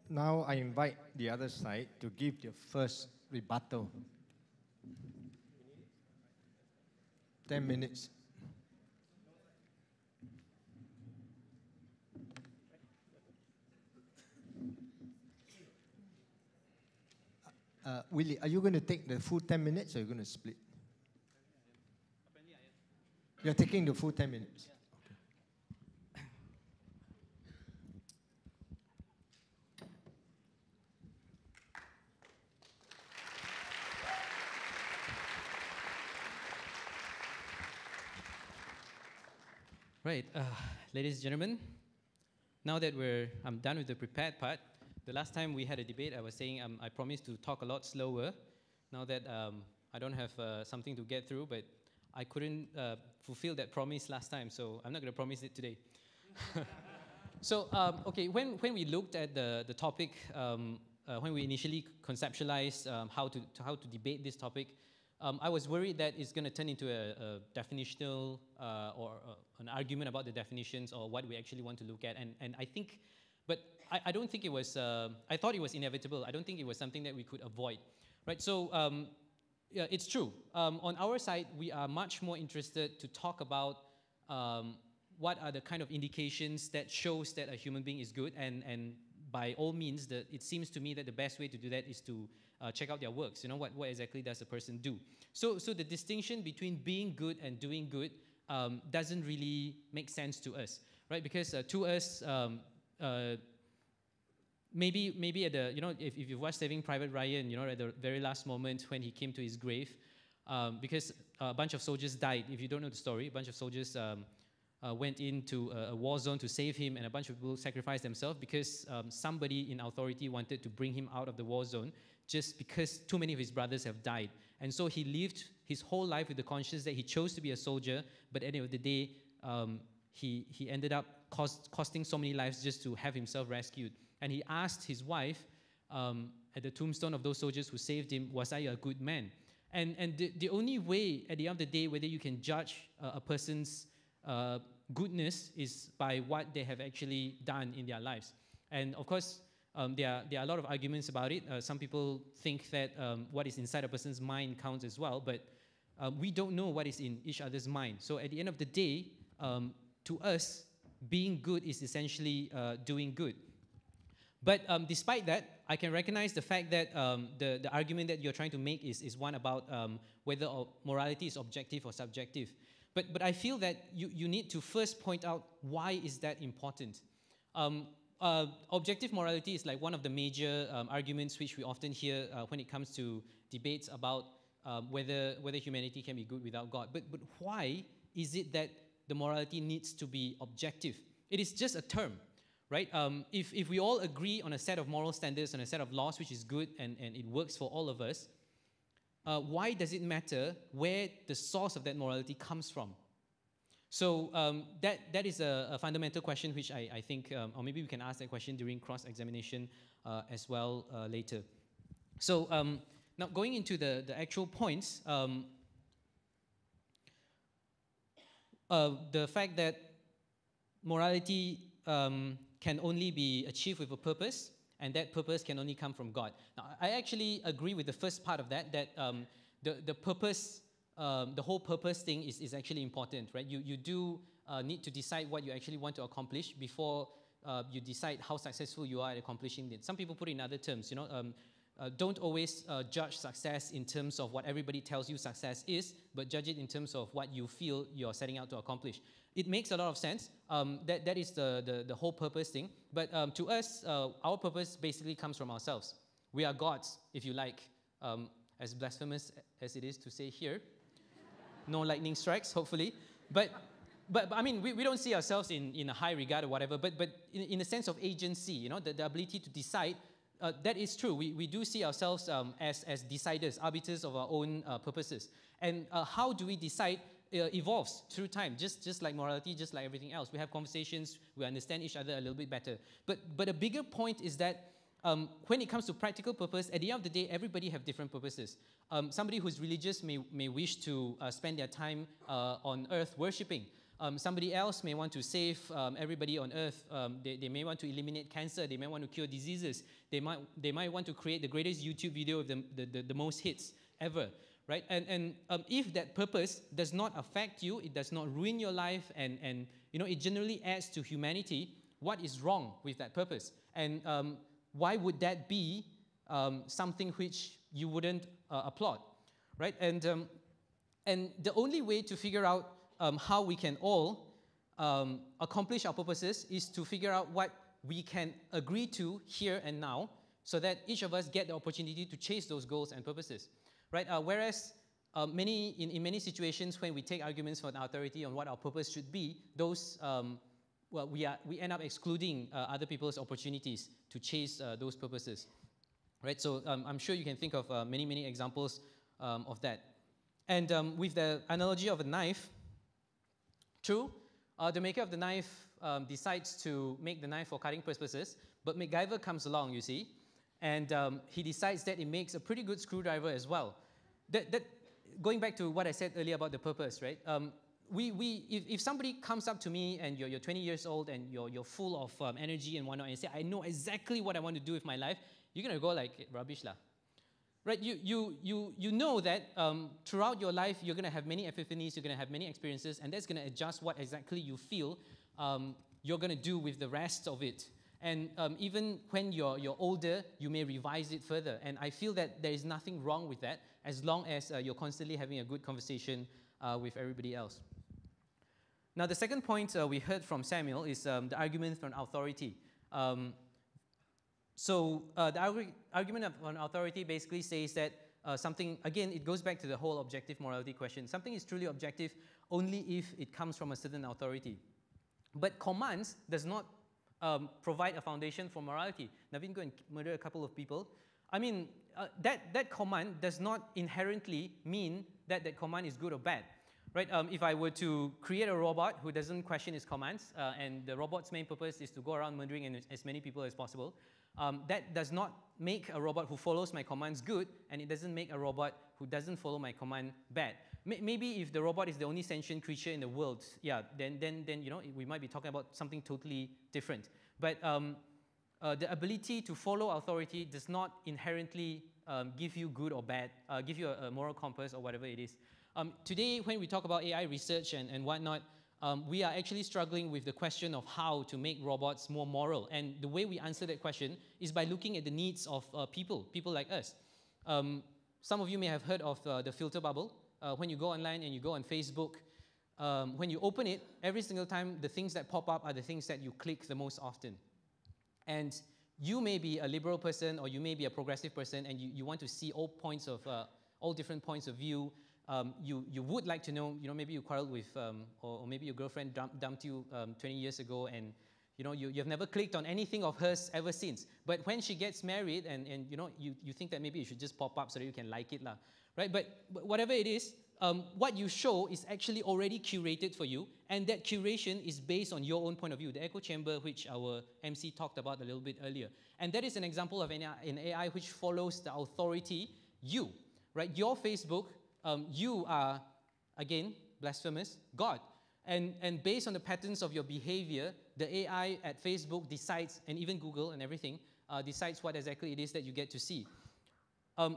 Now I invite the other side to give their first rebuttal. 10 minutes. Willie, are you going to take the full 10 minutes or are you going to split? You're taking the full 10 minutes. Right, ladies and gentlemen, now that I'm done with the prepared part, the last time we had a debate, I was saying I promised to talk a lot slower. Now that I don't have something to get through, but I couldn't fulfill that promise last time, so I'm not going to promise it today. So, okay, when we looked at the topic, when we initially conceptualized how to debate this topic, I was worried that it's going to turn into a definitional or an argument about the definitions or what we actually want to look at. And I think, but I don't think it was, I thought it was inevitable. I don't think it was something that we could avoid, right? So yeah, it's true. On our side, we are much more interested to talk about what are the kind of indications that shows that a human being is good, and by all means, it seems to me that the best way to do that is to check out their works. You know, what exactly does a person do? So the distinction between being good and doing good doesn't really make sense to us, right? Because to us, maybe at the, you know, if you've watched Saving Private Ryan, you know, at the very last moment when he came to his grave, because a bunch of soldiers died. If you don't know the story, a bunch of soldiers went into a war zone to save him, and a bunch of people sacrificed themselves because somebody in authority wanted to bring him out of the war zone just because too many of his brothers have died. And so he lived his whole life with the conscience that he chose to be a soldier, but at the end of the day, he ended up costing so many lives just to have himself rescued. And he asked his wife at the tombstone of those soldiers who saved him, was I a good man? And the only way at the end of the day whether you can judge a person's goodness is by what they have actually done in their lives. And of course, there are a lot of arguments about it. Some people think that what is inside a person's mind counts as well, but we don't know what is in each other's mind. So at the end of the day, to us, being good is essentially doing good. But despite that, I can recognize the fact that the argument that you're trying to make is one about whether morality is objective or subjective. But I feel that you need to first point out why is that important. Objective morality is like one of the major arguments which we often hear when it comes to debates about whether humanity can be good without God. But why is it that the morality needs to be objective? It is just a term, right? If we all agree on a set of moral standards and a set of laws which is good and it works for all of us, why does it matter where the source of that morality comes from? So that is a fundamental question which I think, or maybe we can ask that question during cross-examination as well later. So now going into the actual points, the fact that morality can only be achieved with a purpose, and that purpose can only come from God. Now, I actually agree with the first part of that the purpose, the whole purpose thing is actually important, right? You do need to decide what you actually want to accomplish before you decide how successful you are at accomplishing it. Some people put it in other terms, you know, don't always judge success in terms of what everybody tells you success is, but judge it in terms of what you feel you're setting out to accomplish. It makes a lot of sense. That is the whole purpose thing. But to us, our purpose basically comes from ourselves. We are gods, if you like, as blasphemous as it is to say here. No lightning strikes, hopefully. But but I mean, we don't see ourselves in a high regard or whatever, but in a sense of agency, you know, the ability to decide, that is true. We do see ourselves as deciders, arbiters of our own purposes. And how do we decide evolves through time, just like morality, just like everything else. We have conversations, we understand each other a little bit better. But a bigger point is that when it comes to practical purpose, at the end of the day, everybody have different purposes. Somebody who's religious may wish to spend their time on earth worshipping. Somebody else may want to save everybody on earth. They may want to eliminate cancer. They may want to cure diseases. They might want to create the greatest YouTube video with the most hits ever, right? And if that purpose does not affect you, it does not ruin your life, and you know, it generally adds to humanity, what is wrong with that purpose? And why would that be something which you wouldn't applaud, right? And the only way to figure out how we can all accomplish our purposes is to figure out what we can agree to here and now, so that each of us get the opportunity to chase those goals and purposes, right? Whereas in many situations when we take arguments from authority on what our purpose should be, those well, we end up excluding other people's opportunities to chase those purposes, right? So I'm sure you can think of many examples of that. And with the analogy of a knife, true, the maker of the knife decides to make the knife for cutting purposes, but MacGyver comes along, you see, and he decides that it makes a pretty good screwdriver as well. Going back to what I said earlier about the purpose, right? If somebody comes up to me and you're 20 years old and you're full of energy and whatnot, and you say, I know exactly what I want to do with my life, you're going to go like, rubbish lah. Right? You know that throughout your life, you're going to have many epiphanies, you're going to have many experiences, and that's going to adjust what exactly you feel you're going to do with the rest of it. And even when you're older, you may revise it further. And I feel that there is nothing wrong with that, as long as you're constantly having a good conversation with everybody else. Now, the second point we heard from Samuel is the argument from authority. So the argument on authority basically says that something, again, it goes back to the whole objective morality question. Something is truly objective only if it comes from a certain authority. But commands does not provide a foundation for morality. Navin, go and murder a couple of people. I mean, that command does not inherently mean that that command is good or bad. Right? If I were to create a robot who doesn't question his commands, and the robot's main purpose is to go around murdering as many people as possible, that does not make a robot who follows my commands good, and it doesn't make a robot who doesn't follow my command bad. Maybe if the robot is the only sentient creature in the world, yeah, then you know, we might be talking about something totally different. But the ability to follow authority does not inherently give you good or bad, give you a moral compass or whatever it is. Today, when we talk about AI research and whatnot, we are actually struggling with the question of how to make robots more moral. And the way we answer that question is by looking at the needs of people like us. Some of you may have heard of the filter bubble. When you go online and you go on Facebook, when you open it, every single time the things that pop up are the things that you click the most often. And you may be a liberal person or you may be a progressive person, and you want to see all different points of view. You would like to know, you know, maybe you quarreled with, or maybe your girlfriend dumped you 20 years ago, and you know, you've never clicked on anything of hers ever since. But when she gets married, and you know, you think that maybe it should just pop up so that you can like it lah, right? But whatever it is, what you show is actually already curated for you, and that curation is based on your own point of view, the echo chamber, which our MC talked about a little bit earlier. And that is an example of an AI which follows the authority, you, right? Your Facebook, you are, again, blasphemous, God. And based on the patterns of your behavior, the AI at Facebook decides, and even Google and everything, decides what exactly it is that you get to see.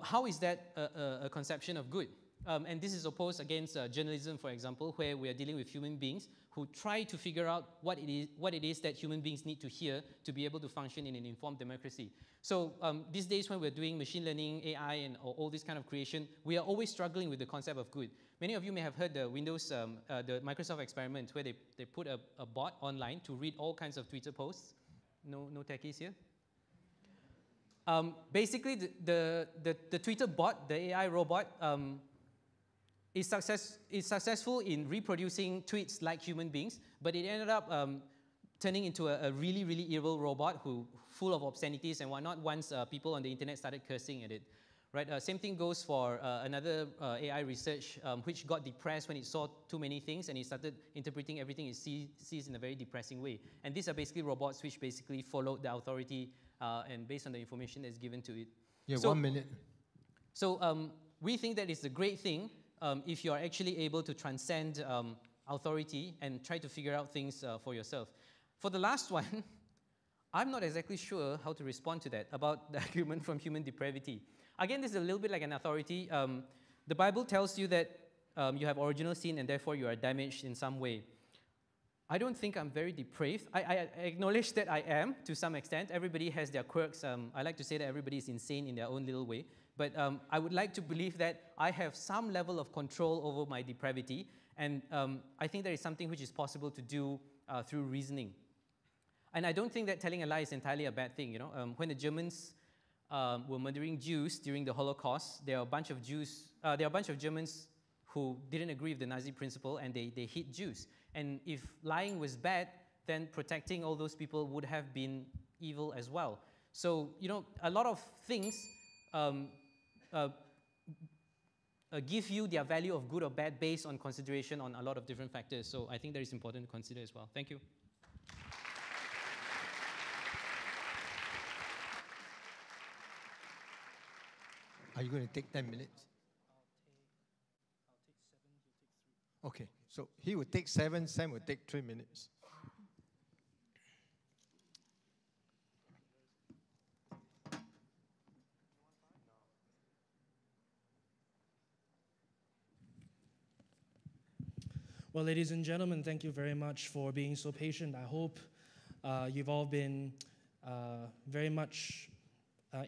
How is that a conception of good? And this is opposed against journalism, for example, where we are dealing with human beings who try to figure out what it is that human beings need to hear to be able to function in an informed democracy. So these days when we're doing machine learning, AI, and all this kind of creation, we are always struggling with the concept of good. Many of you may have heard the the Microsoft experiment where they put a bot online to read all kinds of Twitter posts. No techies here? Basically, the Twitter bot, the AI robot, is successful in reproducing tweets like human beings, but it ended up turning into a really, really evil robot full of obscenities and whatnot once people on the internet started cursing at it. Right? Same thing goes for another AI research which got depressed when it saw too many things and it started interpreting everything it sees in a very depressing way. And these are basically robots which basically followed the authority and based on the information that's given to it. Yeah, so, 1 minute. So we think that it's a great thing if you are actually able to transcend authority and try to figure out things for yourself. For the last one, I'm not exactly sure how to respond to that about the argument from human depravity. Again, this is a little bit like an authority. The Bible tells you that you have original sin and therefore you are damaged in some way. I don't think I'm very depraved. I acknowledge that I am to some extent. Everybody has their quirks. I like to say that everybody is insane in their own little way. But I would like to believe that I have some level of control over my depravity. And I think there is something which is possible to do through reasoning. And I don't think that telling a lie is entirely a bad thing. You know, when the Germans were murdering Jews during the Holocaust, there are a bunch of Germans who didn't agree with the Nazi principle and they hit Jews. And if lying was bad, then protecting all those people would have been evil as well. So, you know, a lot of things give you their value of good or bad based on consideration on a lot of different factors. So I think that is important to consider as well. Thank you. Are you going to take 10 minutes? I'll take 7, you take 3. Okay, so he will take 7, Sam will take 3 minutes. Well, ladies and gentlemen, thank you very much for being so patient. I hope you've all been very much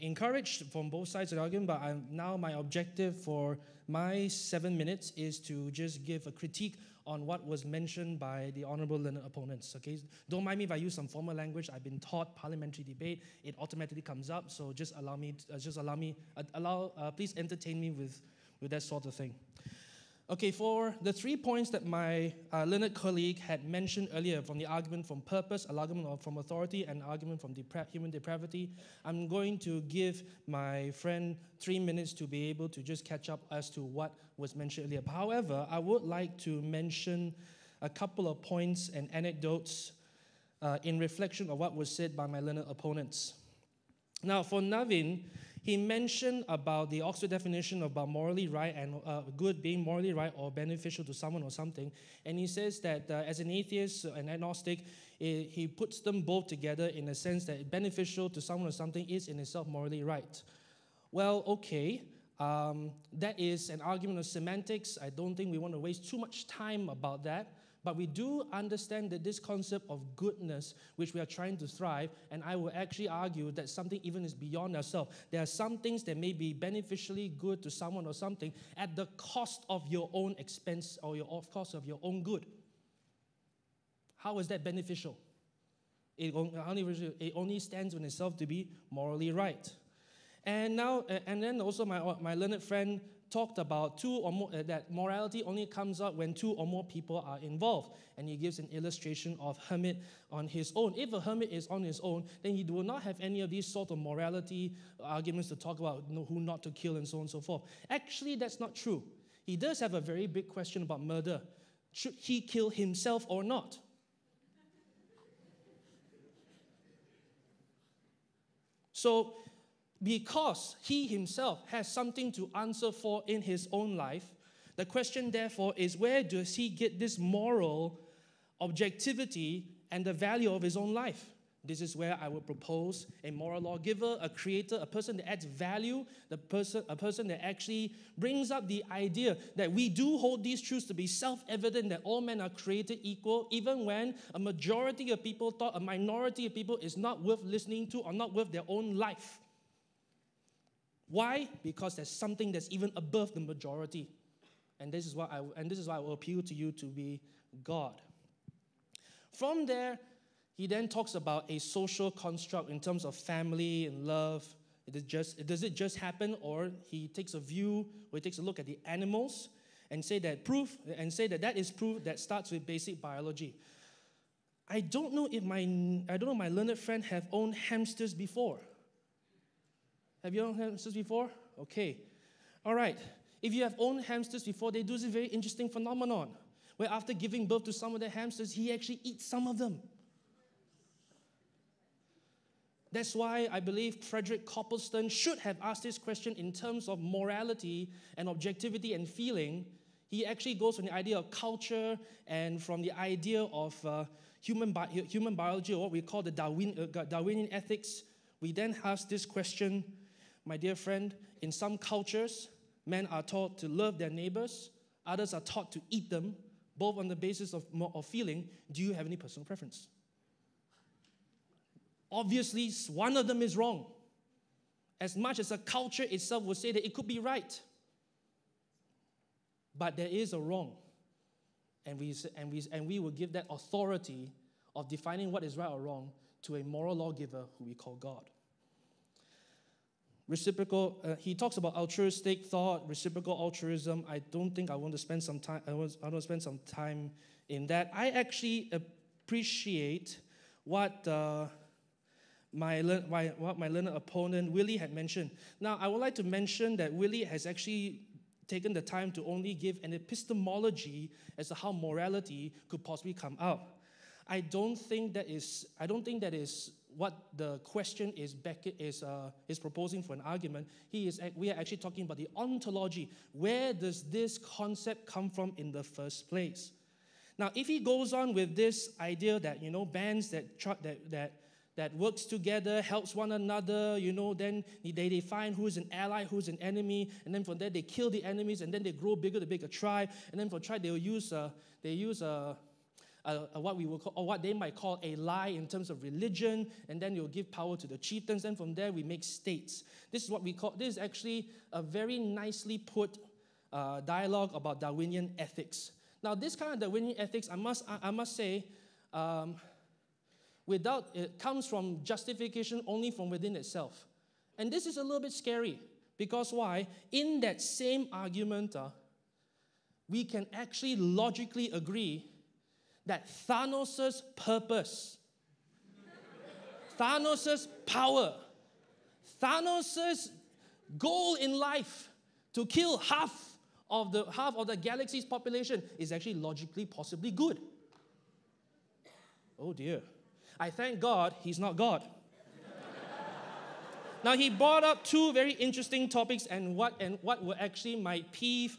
encouraged from both sides of the argument, but now my objective for my 7 minutes is to just give a critique on what was mentioned by the honorable learned opponents. Okay, don't mind me if I use some formal language. I've been taught parliamentary debate; it automatically comes up. So just please entertain me with that sort of thing. Okay, for the 3 points that my learned colleague had mentioned earlier, from the argument from purpose, an argument from authority, and an argument from human depravity, I'm going to give my friend 3 minutes to be able to just catch up as to what was mentioned earlier. However, I would like to mention a couple of points and anecdotes in reflection of what was said by my learned opponents. Now, for Navin, he mentioned about the Oxford definition about morally right and good being morally right or beneficial to someone or something. And he says that as an atheist and agnostic, he puts them both together in a sense that beneficial to someone or something is in itself morally right. Well, okay, that is an argument of semantics. I don't think we want to waste too much time about that. But we do understand that this concept of goodness, which we are trying to thrive, and I will actually argue that something even is beyond ourselves. There are some things that may be beneficially good to someone or something at the cost of your own expense or cost of your own good. How is that beneficial? It only stands in itself to be morally right. And then also my learned friend talked about two or more, that morality only comes out when 2 or more people are involved. And he gives an illustration of hermit on his own. If a hermit is on his own, then he will not have any of these sort of morality arguments to talk about, who not to kill and so on and so forth. Actually, that's not true. He does have a very big question about murder. Should he kill himself or not? So, because he himself has something to answer for in his own life, the question therefore is, where does he get this moral objectivity and the value of his own life? This is where I would propose a moral lawgiver, a creator, a person that adds value, a person that actually brings up the idea that we do hold these truths to be self-evident, that all men are created equal, even when a majority of people thought a minority of people is not worth listening to or not worth their own life. Why? Because there's something that's even above the majority. And this is why I will appeal to you to be God. From there, he then talks about a social construct in terms of family and love. Does it just happen? Or he takes a view, or he takes a look at the animals, and say that that is proof that starts with basic biology. I don't know my learned friend have owned hamsters before. Have you owned hamsters before? Okay. All right. If you have owned hamsters before, they do this very interesting phenomenon where after giving birth to some of the hamsters, he actually eats some of them. That's why I believe Frederick Copleston should have asked this question in terms of morality and objectivity and feeling. He actually goes from the idea of culture and from the idea of human biology, or what we call the Darwinian ethics. We then ask this question, my dear friend, in some cultures, men are taught to love their neighbors, others are taught to eat them, both on the basis of feeling. Do you have any personal preference? Obviously, one of them is wrong. As much as a culture itself will say that it could be right. But there is a wrong. And we will give that authority of defining what is right or wrong to a moral lawgiver who we call God. Reciprocal, he talks about altruistic thought, reciprocal altruism. I don't think I want to spend some time. I want to spend some time in that. I actually appreciate what my learned opponent Willie had mentioned. Now, I would like to mention that Willie has actually taken the time to only give an epistemology as to how morality could possibly come out. I don't think that is what the question is proposing for an argument. We are actually talking about the ontology. Where does this concept come from in the first place? Now, if he goes on with this idea that bands that works together, helps one another, then they define who's an ally, who's an enemy, and then from there they kill the enemies, and then they grow bigger to make a tribe, and then for tribe they'll use what we will call, or what they might call a lie in terms of religion, and then you'll give power to the chieftains, and from there we make states. This is actually a very nicely put dialogue about Darwinian ethics. Now, this kind of Darwinian ethics, I must say, it comes from justification only from within itself. And this is a little bit scary, because why? In that same argument, we can actually logically agree that Thanos' purpose, Thanos' power, Thanos' goal in life to kill half of the galaxy's population is actually logically possibly good. Oh dear. I thank God he's not God. Now, he brought up two very interesting topics and what will actually might peeve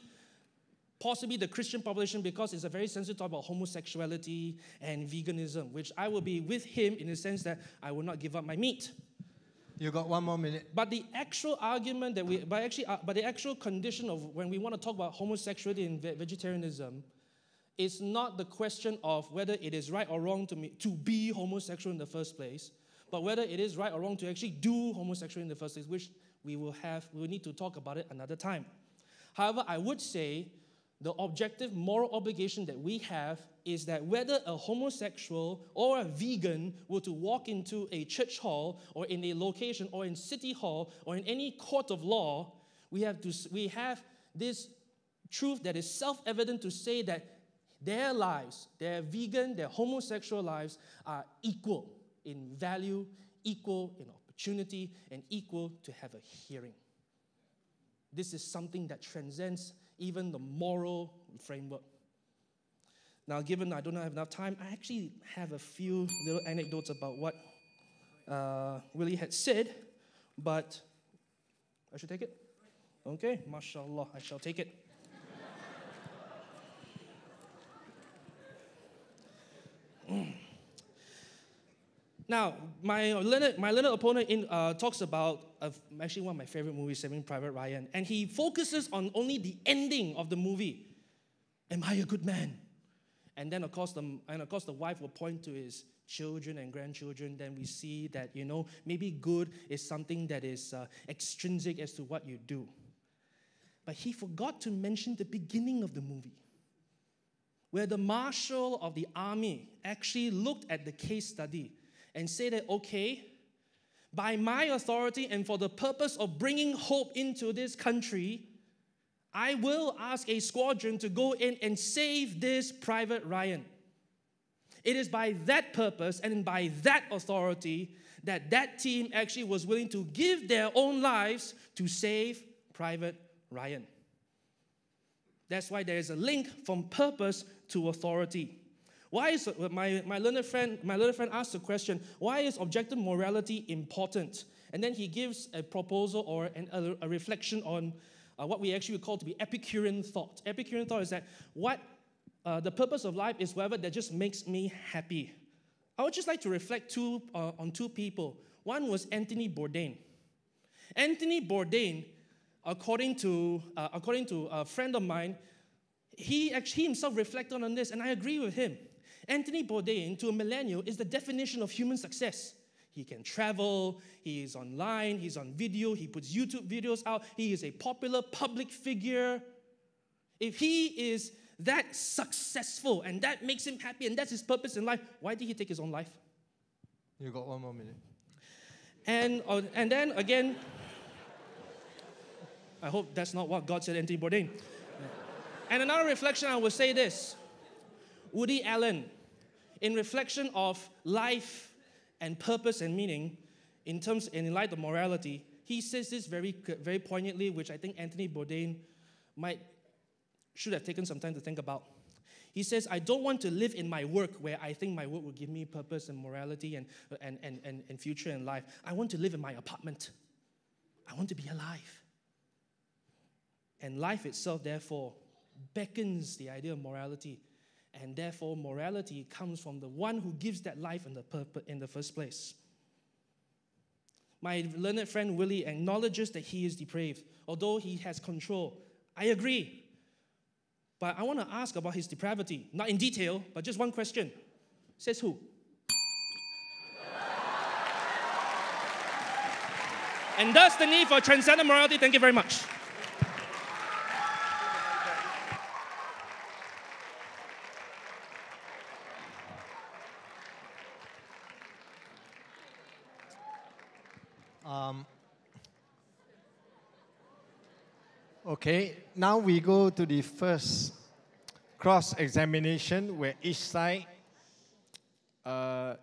possibly the Christian population, because it's a very sensitive topic about homosexuality and veganism, which I will be with him in the sense that I will not give up my meat. You got 1 more minute. But the actual argument but the actual condition of when we want to talk about homosexuality and vegetarianism is not the question of whether it is right or wrong to be homosexual in the first place, but whether it is right or wrong to actually do homosexuality in the first place, which we will need to talk about it another time. However, I would say the objective moral obligation that we have is that whether a homosexual or a vegan were to walk into a church hall or in a location or in city hall or in any court of law, we have this truth that is self-evident to say that their lives, their vegan, their homosexual lives are equal in value, equal in opportunity, and equal to have a hearing. This is something that transcends even the moral framework. Now, given I don't have enough time, I actually have a few little anecdotes about what Willie had said, but I should take it? Okay, mashallah, I shall take it. Now, my learned opponent talks about actually one of my favorite movies, Saving Private Ryan, and he focuses on only the ending of the movie. Am I a good man? And then, of course, the wife will point to his children and grandchildren. Then we see that maybe good is something that is extrinsic as to what you do. But he forgot to mention the beginning of the movie, where the marshal of the army actually looked at the case study and say that, okay, by my authority and for the purpose of bringing hope into this country, I will ask a squadron to go in and save this Private Ryan. It is by that purpose and by that authority that that team actually was willing to give their own lives to save Private Ryan. That's why there is a link from purpose to authority. Why is my learned friend asked the question, why is objective morality important? And then he gives a proposal or a reflection on what we actually call to be Epicurean thought. Epicurean thought is that the purpose of life is whatever that just makes me happy. I would just like to reflect on two people. One was Anthony Bourdain. Anthony Bourdain, according to a friend of mine, he himself reflected on this, and I agree with him. Anthony Bourdain, to a millennial, is the definition of human success. He can travel, he is online, he's on video, he puts YouTube videos out, he is a popular public figure. If he is that successful and that makes him happy and that's his purpose in life, why did he take his own life? You got 1 more minute. And then again, I hope that's not what God said to Anthony Bourdain. And another reflection, I will say this. Woody Allen, in reflection of life and purpose and meaning, in light of morality, he says this very, very poignantly, which I think Anthony Bourdain should have taken some time to think about. He says, I don't want to live in my work where I think my work will give me purpose and morality and future in life. I want to live in my apartment. I want to be alive. And life itself, therefore, beckons the idea of morality. And therefore, morality comes from the one who gives that life in the first place. My learned friend Willie acknowledges that he is depraved, although he has control. I agree. But I want to ask about his depravity. Not in detail, but just one question. Says who? And thus the need for transcendent morality. Thank you very much. Okay, now we go to the first cross-examination where each side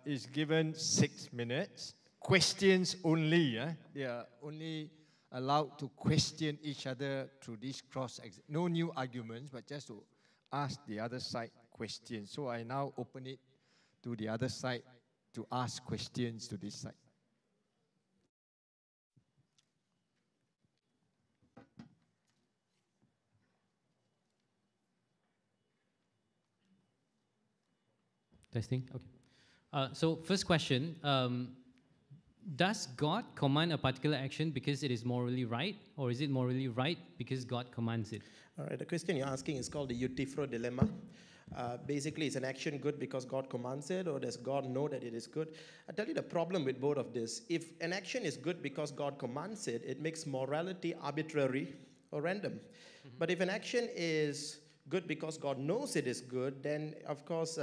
is given 6 minutes. Questions only. They are only allowed to question each other through this cross-examination. No new arguments, but just to ask the other side questions. So I now open it to the other side to ask questions to this side. Testing? Okay. So first question, does God command a particular action because it is morally right, or is it morally right because God commands it? All right, the question you're asking is called the Utifro dilemma. Basically, is an action good because God commands it, or does God know that it is good? I'll tell you the problem with both of this. If an action is good because God commands it, it makes morality arbitrary or random. Mm-hmm. But if an action is good because God knows it is good, then, of course,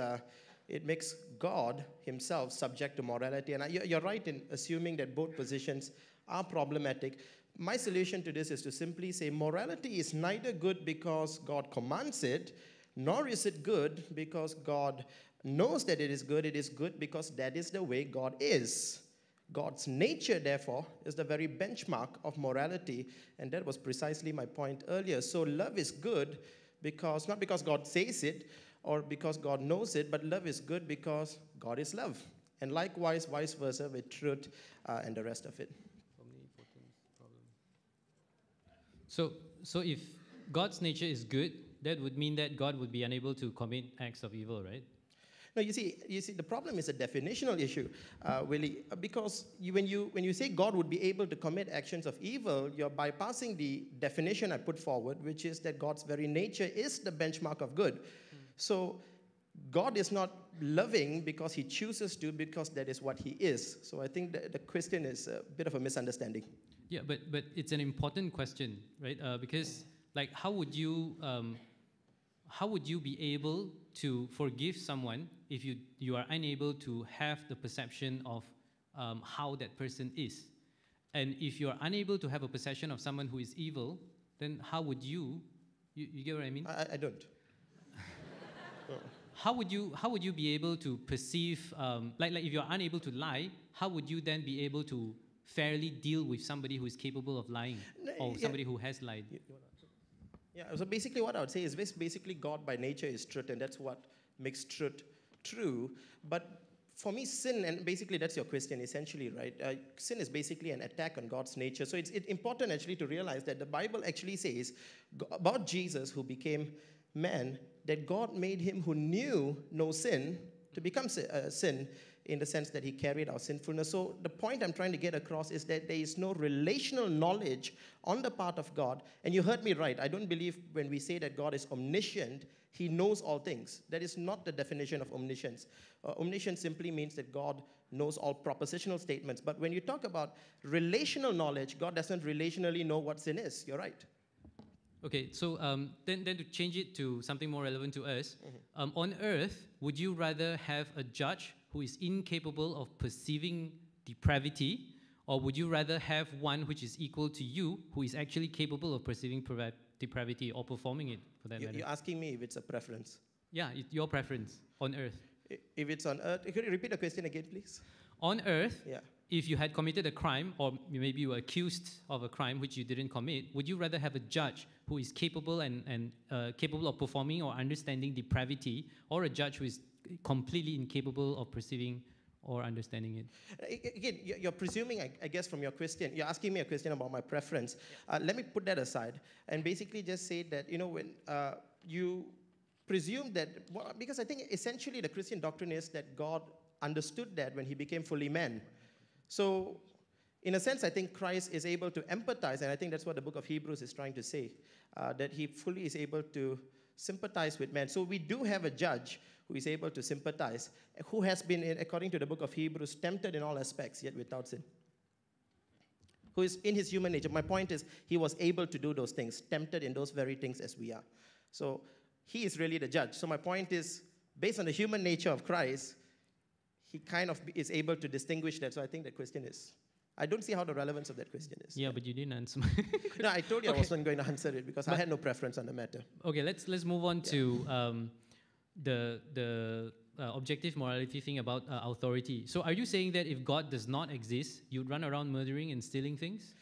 it makes God himself subject to morality. And you're right in assuming that both positions are problematic. My solution to this is to simply say morality is neither good because God commands it, nor is it good because God knows that it is good. It is good because that is the way God is. God's nature, therefore, is the very benchmark of morality. And that was precisely my point earlier. So love is good because, not because God says it, or because God knows it, but love is good because God is love. And likewise, vice versa with truth and the rest of it. So if God's nature is good, that would mean that God would be unable to commit acts of evil, right? No, you see, the problem is a definitional issue, Willie, because when you say God would be able to commit actions of evil, you're bypassing the definition I put forward, which is that God's very nature is the benchmark of good. So God is not loving because he chooses to, because that is what he is. So I think the question is a bit of a misunderstanding. Yeah, but it's an important question, right? Because like, how would you be able to forgive someone if you are unable to have the perception of how that person is? And if you are unable to have a perception of someone who is evil, then how would you You get what I mean? I don't. How would you be able to perceive, like if you're unable to lie, how would you then be able to fairly deal with somebody who is capable of lying, or somebody who has lied? Yeah, so basically what I would say is basically God by nature is truth, and that's what makes truth true. But for me, sin, and basically that's your question essentially, right? Sin is basically an attack on God's nature. So it's important actually to realize that the Bible actually says about Jesus who became man, that God made him who knew no sin to become sin, in the sense that he carried our sinfulness. So the point I'm trying to get across is that there is no relational knowledge on the part of God. And you heard me right. I don't believe when we say that God is omniscient, he knows all things. That is not the definition of omniscience. Omniscience simply means that God knows all propositional statements. But when you talk about relational knowledge, God doesn't relationally know what sin is. You're right. Okay, so then to change it to something more relevant to us, on earth, would you rather have a judge who is incapable of perceiving depravity, or would you rather have one which is equal to you, who is actually capable of perceiving depravity or performing it, for that matter? You're asking me if it's a preference. Yeah, your preference on earth. If it's on earth, could you repeat the question again, please? On earth, yeah. If you had committed a crime, or maybe you were accused of a crime which you didn't commit, would you rather have a judge who is capable and capable of performing or understanding depravity, or a judge who is completely incapable of perceiving or understanding it? Again, you're presuming, I guess, from your question, you're asking me a question about my preference. Let me put that aside and basically just say that, when you presume that, well, because I think essentially the Christian doctrine is that God understood that when he became fully man. So, in a sense, I think Christ is able to empathize, and I think that's what the book of Hebrews is trying to say, that he fully is able to sympathize with man. So we do have a judge who is able to sympathize, who has been, according to the book of Hebrews, tempted in all aspects, yet without sin. Who is in his human nature. My point is, he was able to do those things, tempted in those very things as we are. So he is really the judge. So my point is, based on the human nature of Christ, he kind of is able to distinguish that. So I think the question is, I don't see how the relevance of that question is. Yeah, but you didn't answer my question. No, I told you I wasn't going to answer it because I had no preference on the matter. Okay, let's move on to the objective morality thing about authority. So are you saying that if God does not exist, you'd run around murdering and stealing things?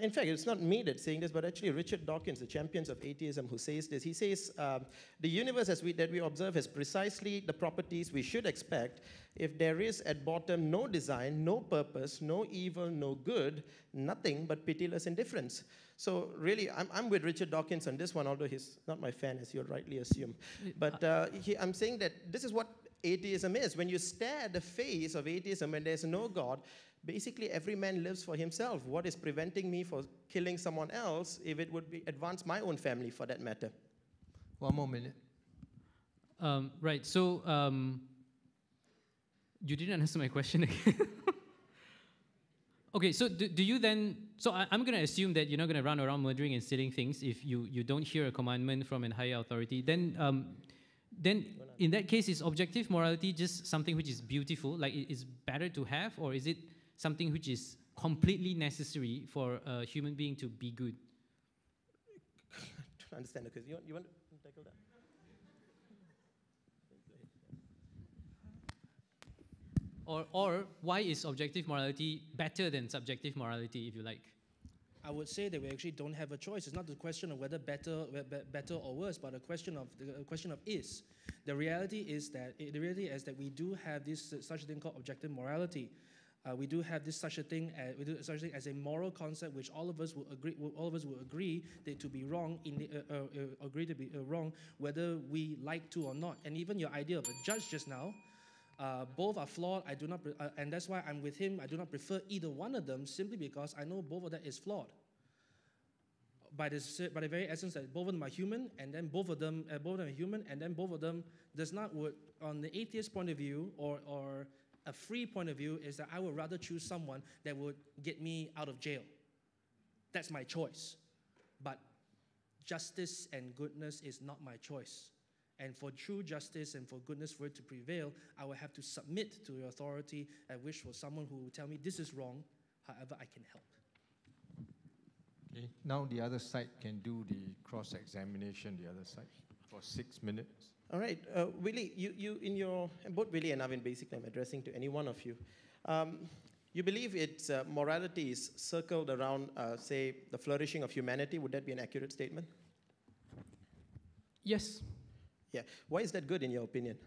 In fact, it's not me that's saying this, but actually Richard Dawkins, the champions of atheism, who says this. He says, the universe that we observe has precisely the properties we should expect if there is at bottom no design, no purpose, no evil, no good, nothing but pitiless indifference. So really, I'm with Richard Dawkins on this one, although he's not my fan, as you'll rightly assume. But I'm saying that this is what atheism is. When you stare at the face of atheism, when there's no God, basically every man lives for himself. What is preventing me from killing someone else if it would advance my own family, for that matter? One more minute. Right, so you didn't answer my question again. Okay, so do you then, so I'm going to assume that you're not going to run around murdering and stealing things if you don't hear a commandment from a higher authority. Then in that case, is objective morality just something which is beautiful, like it's better to have, or is it something which is completely necessary for a human being to be good? I don't understand the question. You want to tackle that? Or why is objective morality better than subjective morality, if you like? I would say that we actually don't have a choice. It's not the question of whether better or worse, but a question of is. The reality is that we do have this such a thing called objective morality. We do have such a thing as a moral concept, which all of us will agree that to be wrong, agree to be wrong, whether we like to or not. And even your idea of a judge just now, both are flawed. I do not, and that's why I'm with him. I do not prefer either one of them, simply because I know both of that is flawed. By the very essence that both of them are human, and then both of them are human, and then both of them does not work. On the atheist point of view, or a free point of view, is that I would rather choose someone that would get me out of jail. That's my choice. But justice and goodness is not my choice. And for true justice and for goodness for it to prevail, I will have to submit to your authority and wish for someone who will tell me this is wrong, however I can help. Okay. Now the other side can do the cross-examination, the other side, for 6 minutes. All right, Willie, both Willie and Navin, basically, I'm addressing to any one of you. You believe it's morality is circled around, say, the flourishing of humanity. Would that be an accurate statement? Yes. Yeah. Why is that good in your opinion?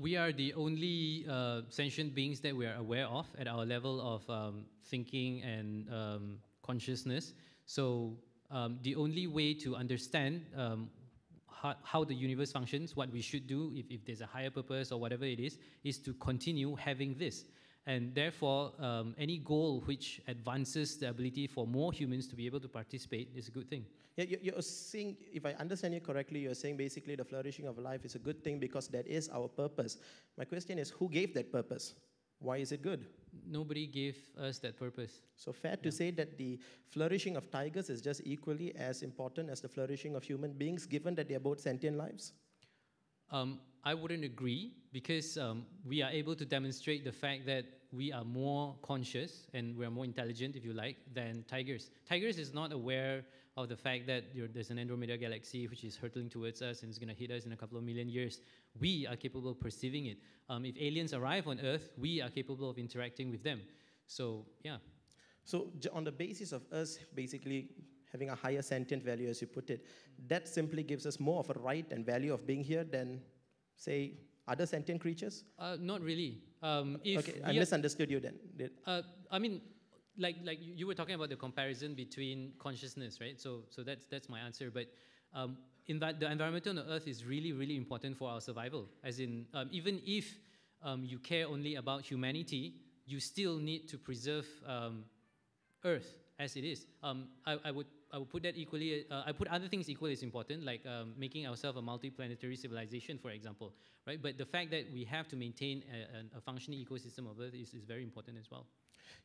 We are the only sentient beings that we are aware of at our level of thinking and consciousness. So the only way to understand how the universe functions, what we should do if there's a higher purpose or whatever it is to continue having this. And therefore, any goal which advances the ability for more humans to be able to participate is a good thing. Yeah, you're saying, if I understand you correctly, you're saying basically the flourishing of life is a good thing because that is our purpose. My question is, who gave that purpose? Why is it good? Nobody gave us that purpose. So fair to say that the flourishing of tigers is just equally as important as the flourishing of human beings, given that they are both sentient lives? I wouldn't agree because we are able to demonstrate the fact that we are more conscious and we are more intelligent, if you like, than tigers. Tigers is not aware of the fact that there's an Andromeda galaxy which is hurtling towards us and is going to hit us in a couple of million years. We are capable of perceiving it. If aliens arrive on Earth, we are capable of interacting with them. So, yeah. So on the basis of us basically having a higher sentient value, as you put it, that simply gives us more of a right and value of being here than, say, other sentient creatures? Not really. Okay, I misunderstood you then. I mean, like you were talking about the comparison between consciousness, right? So that's my answer. But in that, the environment on the Earth is really, really important for our survival. As in, even if you care only about humanity, you still need to preserve Earth as it is. I would put that equally. I put other things equally as important, like making ourselves a multi-planetary civilization, for example, right? But the fact that we have to maintain a functioning ecosystem of Earth is very important as well.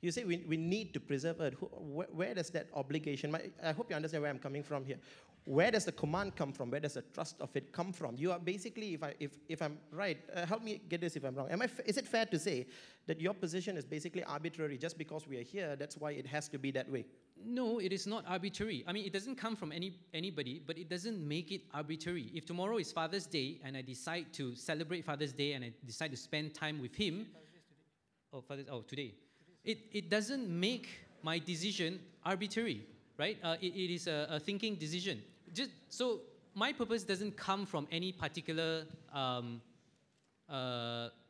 You say we need to preserve Earth. Where does that obligation? I hope you understand where I'm coming from here. Where does the command come from? Where does the trust of it come from? You are basically, if I'm right, help me get this if I'm wrong. Is it fair to say that your position is basically arbitrary just because we are here? That's why it has to be that way. No, it is not arbitrary. I mean, it doesn't come from anybody, but it doesn't make it arbitrary. If tomorrow is Father's Day and I decide to celebrate Father's Day and I decide to spend time with him, today. It doesn't make my decision arbitrary, right? It is a thinking decision. So my purpose doesn't come from any particular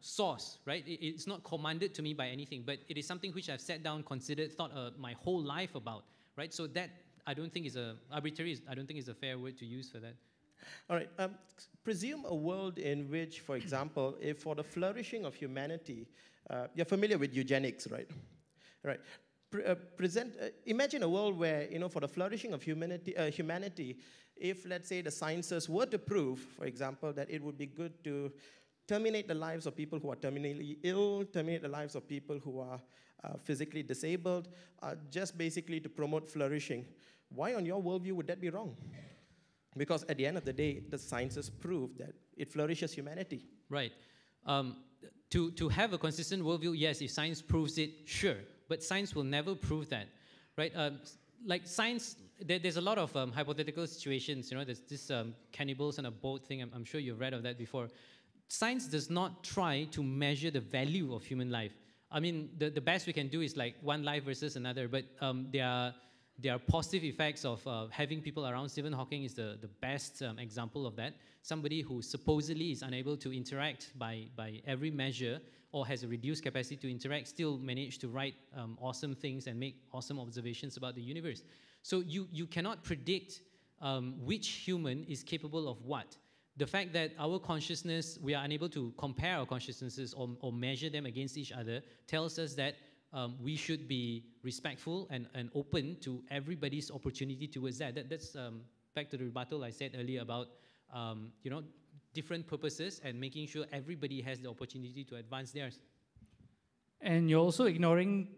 source, right? It's not commanded to me by anything, but it is something which I've sat down, considered, thought my whole life about, right? So that I don't think is arbitrary. I don't think is a fair word to use for that. All right. Presume a world in which, for example, if for the flourishing of humanity, you're familiar with eugenics, right? Right. Imagine a world where, for the flourishing of humanity, if, let's say, the sciences were to prove, for example, that it would be good to terminate the lives of people who are terminally ill, terminate the lives of people who are physically disabled, just basically to promote flourishing. Why, on your worldview, would that be wrong? Because at the end of the day, the sciences prove that it flourishes humanity. Right. To have a consistent worldview, yes, if science proves it, sure. But science will never prove that, right? Like science, there's a lot of hypothetical situations. There's this cannibals on a boat thing. I'm sure you've read of that before. Science does not try to measure the value of human life. I mean, the best we can do is like one life versus another, but there are positive effects of having people around. Stephen Hawking is the best example of that. Somebody who supposedly is unable to interact by every measure or has a reduced capacity to interact, still managed to write awesome things and make awesome observations about the universe. So you cannot predict which human is capable of what. The fact that our consciousness, we are unable to compare our consciousnesses or measure them against each other, tells us that we should be respectful and open to everybody's opportunity towards that. That's back to the rebuttal I said earlier about different purposes and making sure everybody has the opportunity to advance theirs. And you're also ignoring,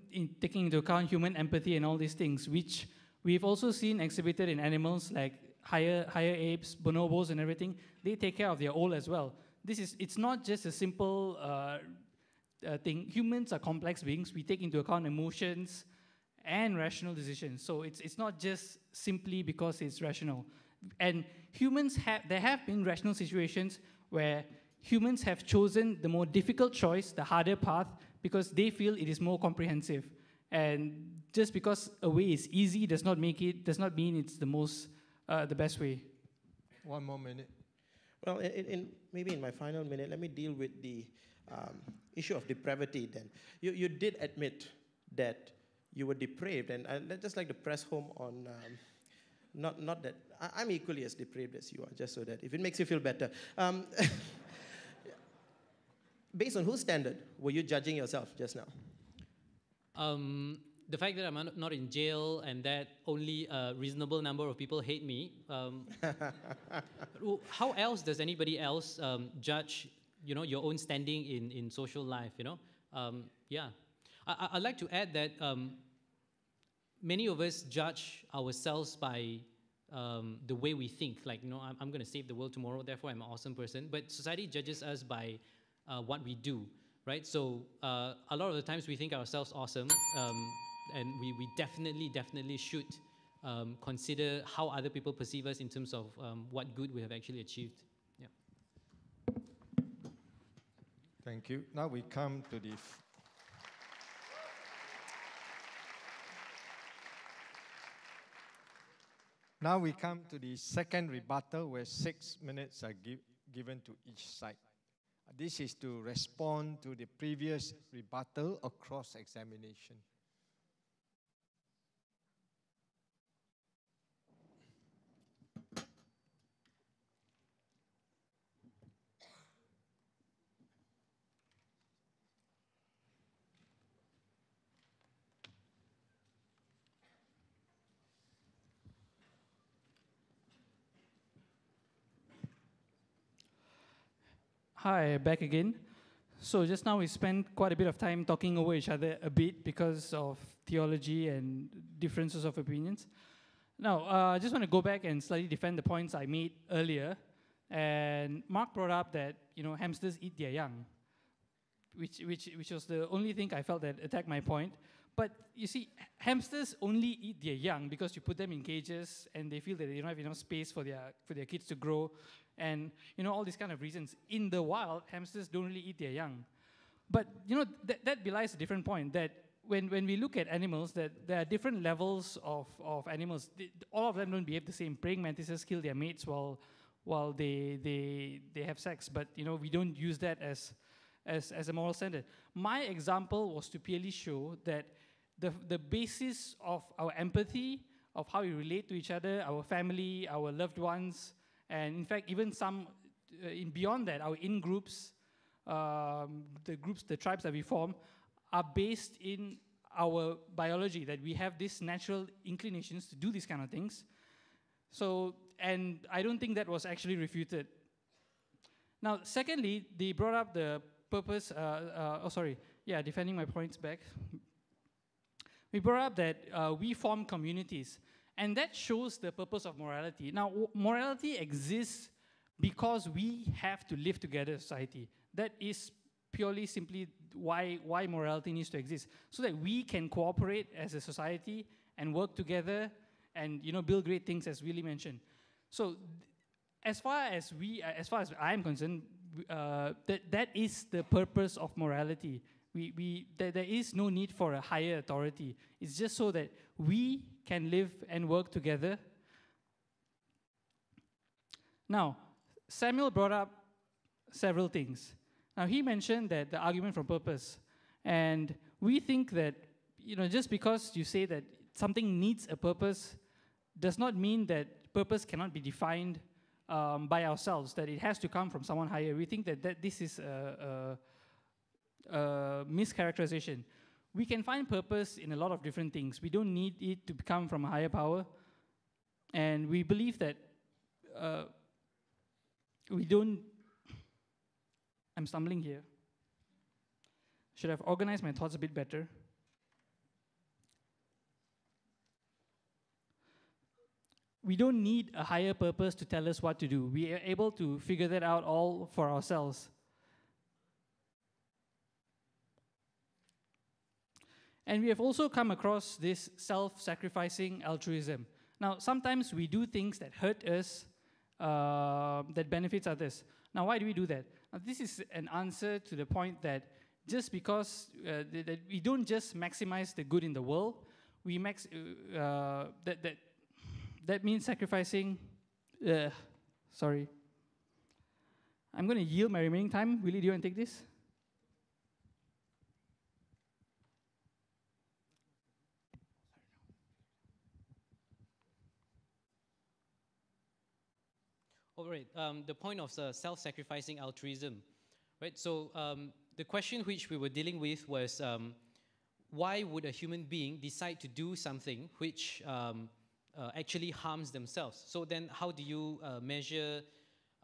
taking into account human empathy and all these things, which we've also seen exhibited in animals like higher apes, bonobos and everything. They take care of their old as well. It's not just a simple thing. Humans are complex beings. We take into account emotions and rational decisions. So it's not just simply because it's rational. And there have been rational situations where humans have chosen the more difficult choice, the harder path, because they feel it is more comprehensive. And just because a way is easy does not mean it's the best way. One more minute. Well, maybe in my final minute, let me deal with the issue of depravity then. You did admit that you were depraved, and I'd just like to press home on, not that, I'm equally as depraved as you are, just so that, if it makes you feel better. Based on whose standard were you judging yourself just now? The fact that I'm not in jail and that only a reasonable number of people hate me, how else does anybody else judge, your own standing in social life, Yeah. I'd like to add that many of us judge ourselves by the way we think. Like, I'm going to save the world tomorrow, therefore I'm an awesome person. But society judges us by what we do, right? So a lot of the times we think ourselves awesome, and we definitely should consider how other people perceive us in terms of what good we have actually achieved. Yeah. Thank you. Now we come to the second rebuttal, where 6 minutes are given to each side. This is to respond to the previous rebuttal or cross-examination. Hi, back again. So just now we spent quite a bit of time talking over each other a bit because of theology and differences of opinions. Now, I just want to go back and slightly defend the points I made earlier. And Mark brought up that, hamsters eat their young, which was the only thing I felt that attacked my point. But you see, hamsters only eat their young because you put them in cages and they feel that they don't have enough space for their kids to grow. And, all these kind of reasons. In the wild, hamsters don't really eat their young. But, that belies a different point, that when we look at animals, that there are different levels of animals. All of them don't behave the same. Praying mantises kill their mates while they have sex. But, we don't use that as a moral standard. My example was to purely show that the basis of our empathy, of how we relate to each other, our family, our loved ones, and in fact, even some, beyond that, our in-groups, the tribes that we form, are based in our biology, that we have these natural inclinations to do these kind of things. So, and I don't think that was actually refuted. Now, secondly, they brought up the purpose, defending my points back. We brought up that we form communities. And that shows the purpose of morality. Now, morality exists because we have to live together as a society. That is purely simply why morality needs to exist, so that we can cooperate as a society and work together and build great things, as Willie mentioned. So, as far as I am concerned, that is the purpose of morality. There is no need for a higher authority. It's just so that we can live and work together. Now, Samuel brought up several things. Now, he mentioned that the argument from purpose. And we think that, just because you say that something needs a purpose does not mean that purpose cannot be defined by ourselves, that it has to come from someone higher. We think that this is a mischaracterization. We can find purpose in a lot of different things. We don't need it to come from a higher power. And we believe that I'm stumbling here. Should have organized my thoughts a bit better. We don't need a higher purpose to tell us what to do. We are able to figure that out all for ourselves. And we have also come across this self-sacrificing altruism. Now, sometimes we do things that hurt us, that benefits others. Now, why do we do that? Now, this is an answer to the point that just because that we don't just maximize the good in the world, we that means sacrificing. Sorry. I'm going to yield my remaining time. Willie, do you want to take this? All right, the point of the self-sacrificing altruism, right? So the question which we were dealing with was, why would a human being decide to do something which actually harms themselves? So then how do you measure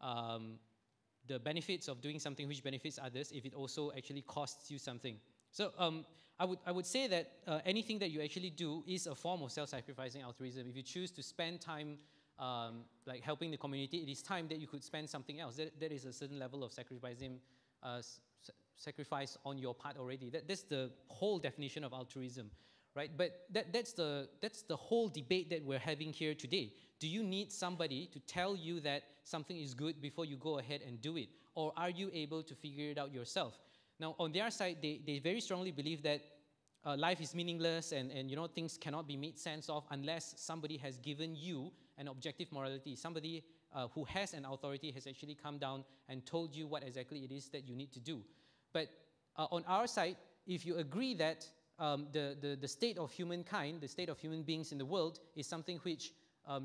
the benefits of doing something which benefits others if it also actually costs you something? So I would say that anything that you actually do is a form of self-sacrificing altruism. If you choose to spend time like helping the community, it is time that you could spend something else. That is a certain level of sacrifice on your part already. That's the whole definition of altruism, right? But that's the whole debate that we're having here today. Do you need somebody to tell you that something is good before you go ahead and do it? Or are you able to figure it out yourself? Now, on their side, they very strongly believe that life is meaningless and things cannot be made sense of unless somebody has given you an objective morality. Somebody who has an authority has actually come down and told you what exactly it is that you need to do. But on our side, if you agree that the state of humankind, the state of human beings in the world is something which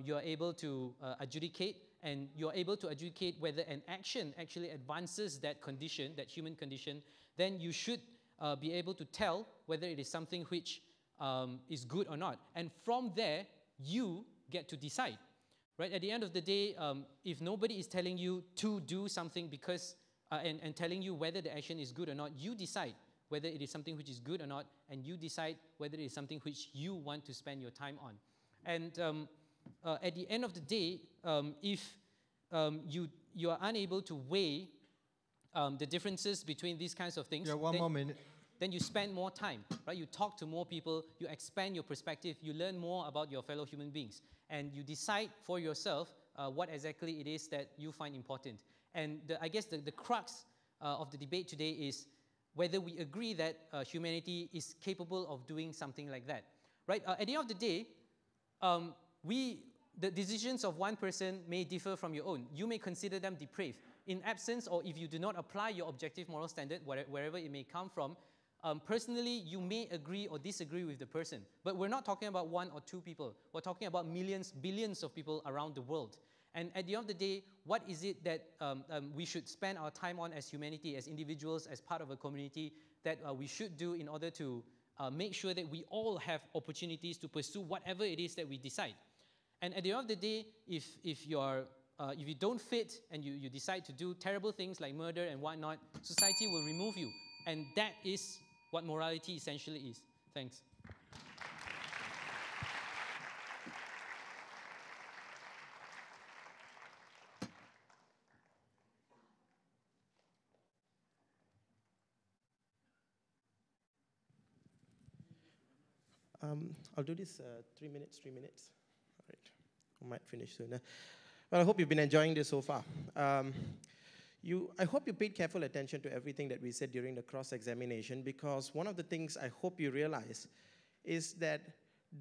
you are able to adjudicate, and you're able to adjudicate whether an action actually advances that condition, that human condition, then you should be able to tell whether it is something which is good or not. And from there, you get to decide, right? At the end of the day, if nobody is telling you to do something because, and telling you whether the action is good or not, you decide whether it is something which is good or not, and you decide whether it is something which you want to spend your time on. And at the end of the day, if you are unable to weigh the differences between these kinds of things, yeah, one more minute. Then you spend more time, right? You talk to more people, you expand your perspective, you learn more about your fellow human beings, and you decide for yourself what exactly it is that you find important. And I guess the crux of the debate today is whether we agree that humanity is capable of doing something like that, right? At the end of the day, the decisions of one person may differ from your own. You may consider them depraved. In absence, or if you do not apply your objective moral standard, wherever it may come from, personally, you may agree or disagree with the person. But we're not talking about one or two people. We're talking about millions, billions of people around the world. And at the end of the day, what is it that we should spend our time on as humanity, as individuals, as part of a community, that we should do in order to make sure that we all have opportunities to pursue whatever it is that we decide? And at the end of the day, if you don't fit and you decide to do terrible things like murder and whatnot, society will remove you. And that is what morality essentially is. Thanks. I'll do this 3 minutes. All right. I might finish sooner. Well, I hope you've been enjoying this so far. I hope you paid careful attention to everything that we said during the cross-examination, because one of the things I hope you realize is that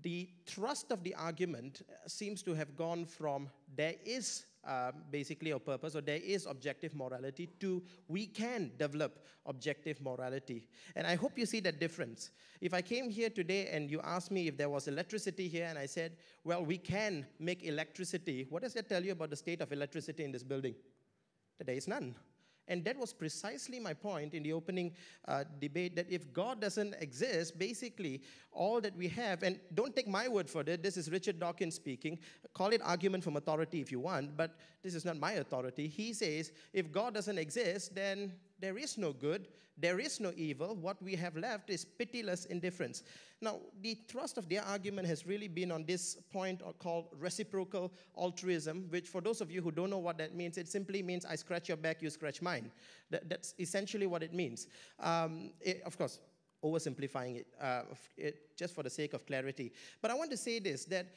the thrust of the argument seems to have gone from there is basically a purpose, or there is objective morality, to we can develop objective morality. And I hope you see that difference. If I came here today and you asked me if there was electricity here, and I said, well, we can make electricity, what does that tell you about the state of electricity in this building? That there is none. And that was precisely my point in the opening debate, that if God doesn't exist, basically all that we have, and don't take my word for it, this is Richard Dawkins speaking, call it argument from authority if you want, but this is not my authority. He says, if God doesn't exist, then there is no good, there is no evil. What we have left is pitiless indifference. Now, the thrust of their argument has really been on this point called reciprocal altruism, which for those of you who don't know what that means, it simply means I scratch your back, you scratch mine. That's essentially what it means. Of course, oversimplifying it just for the sake of clarity. But I want to say this, that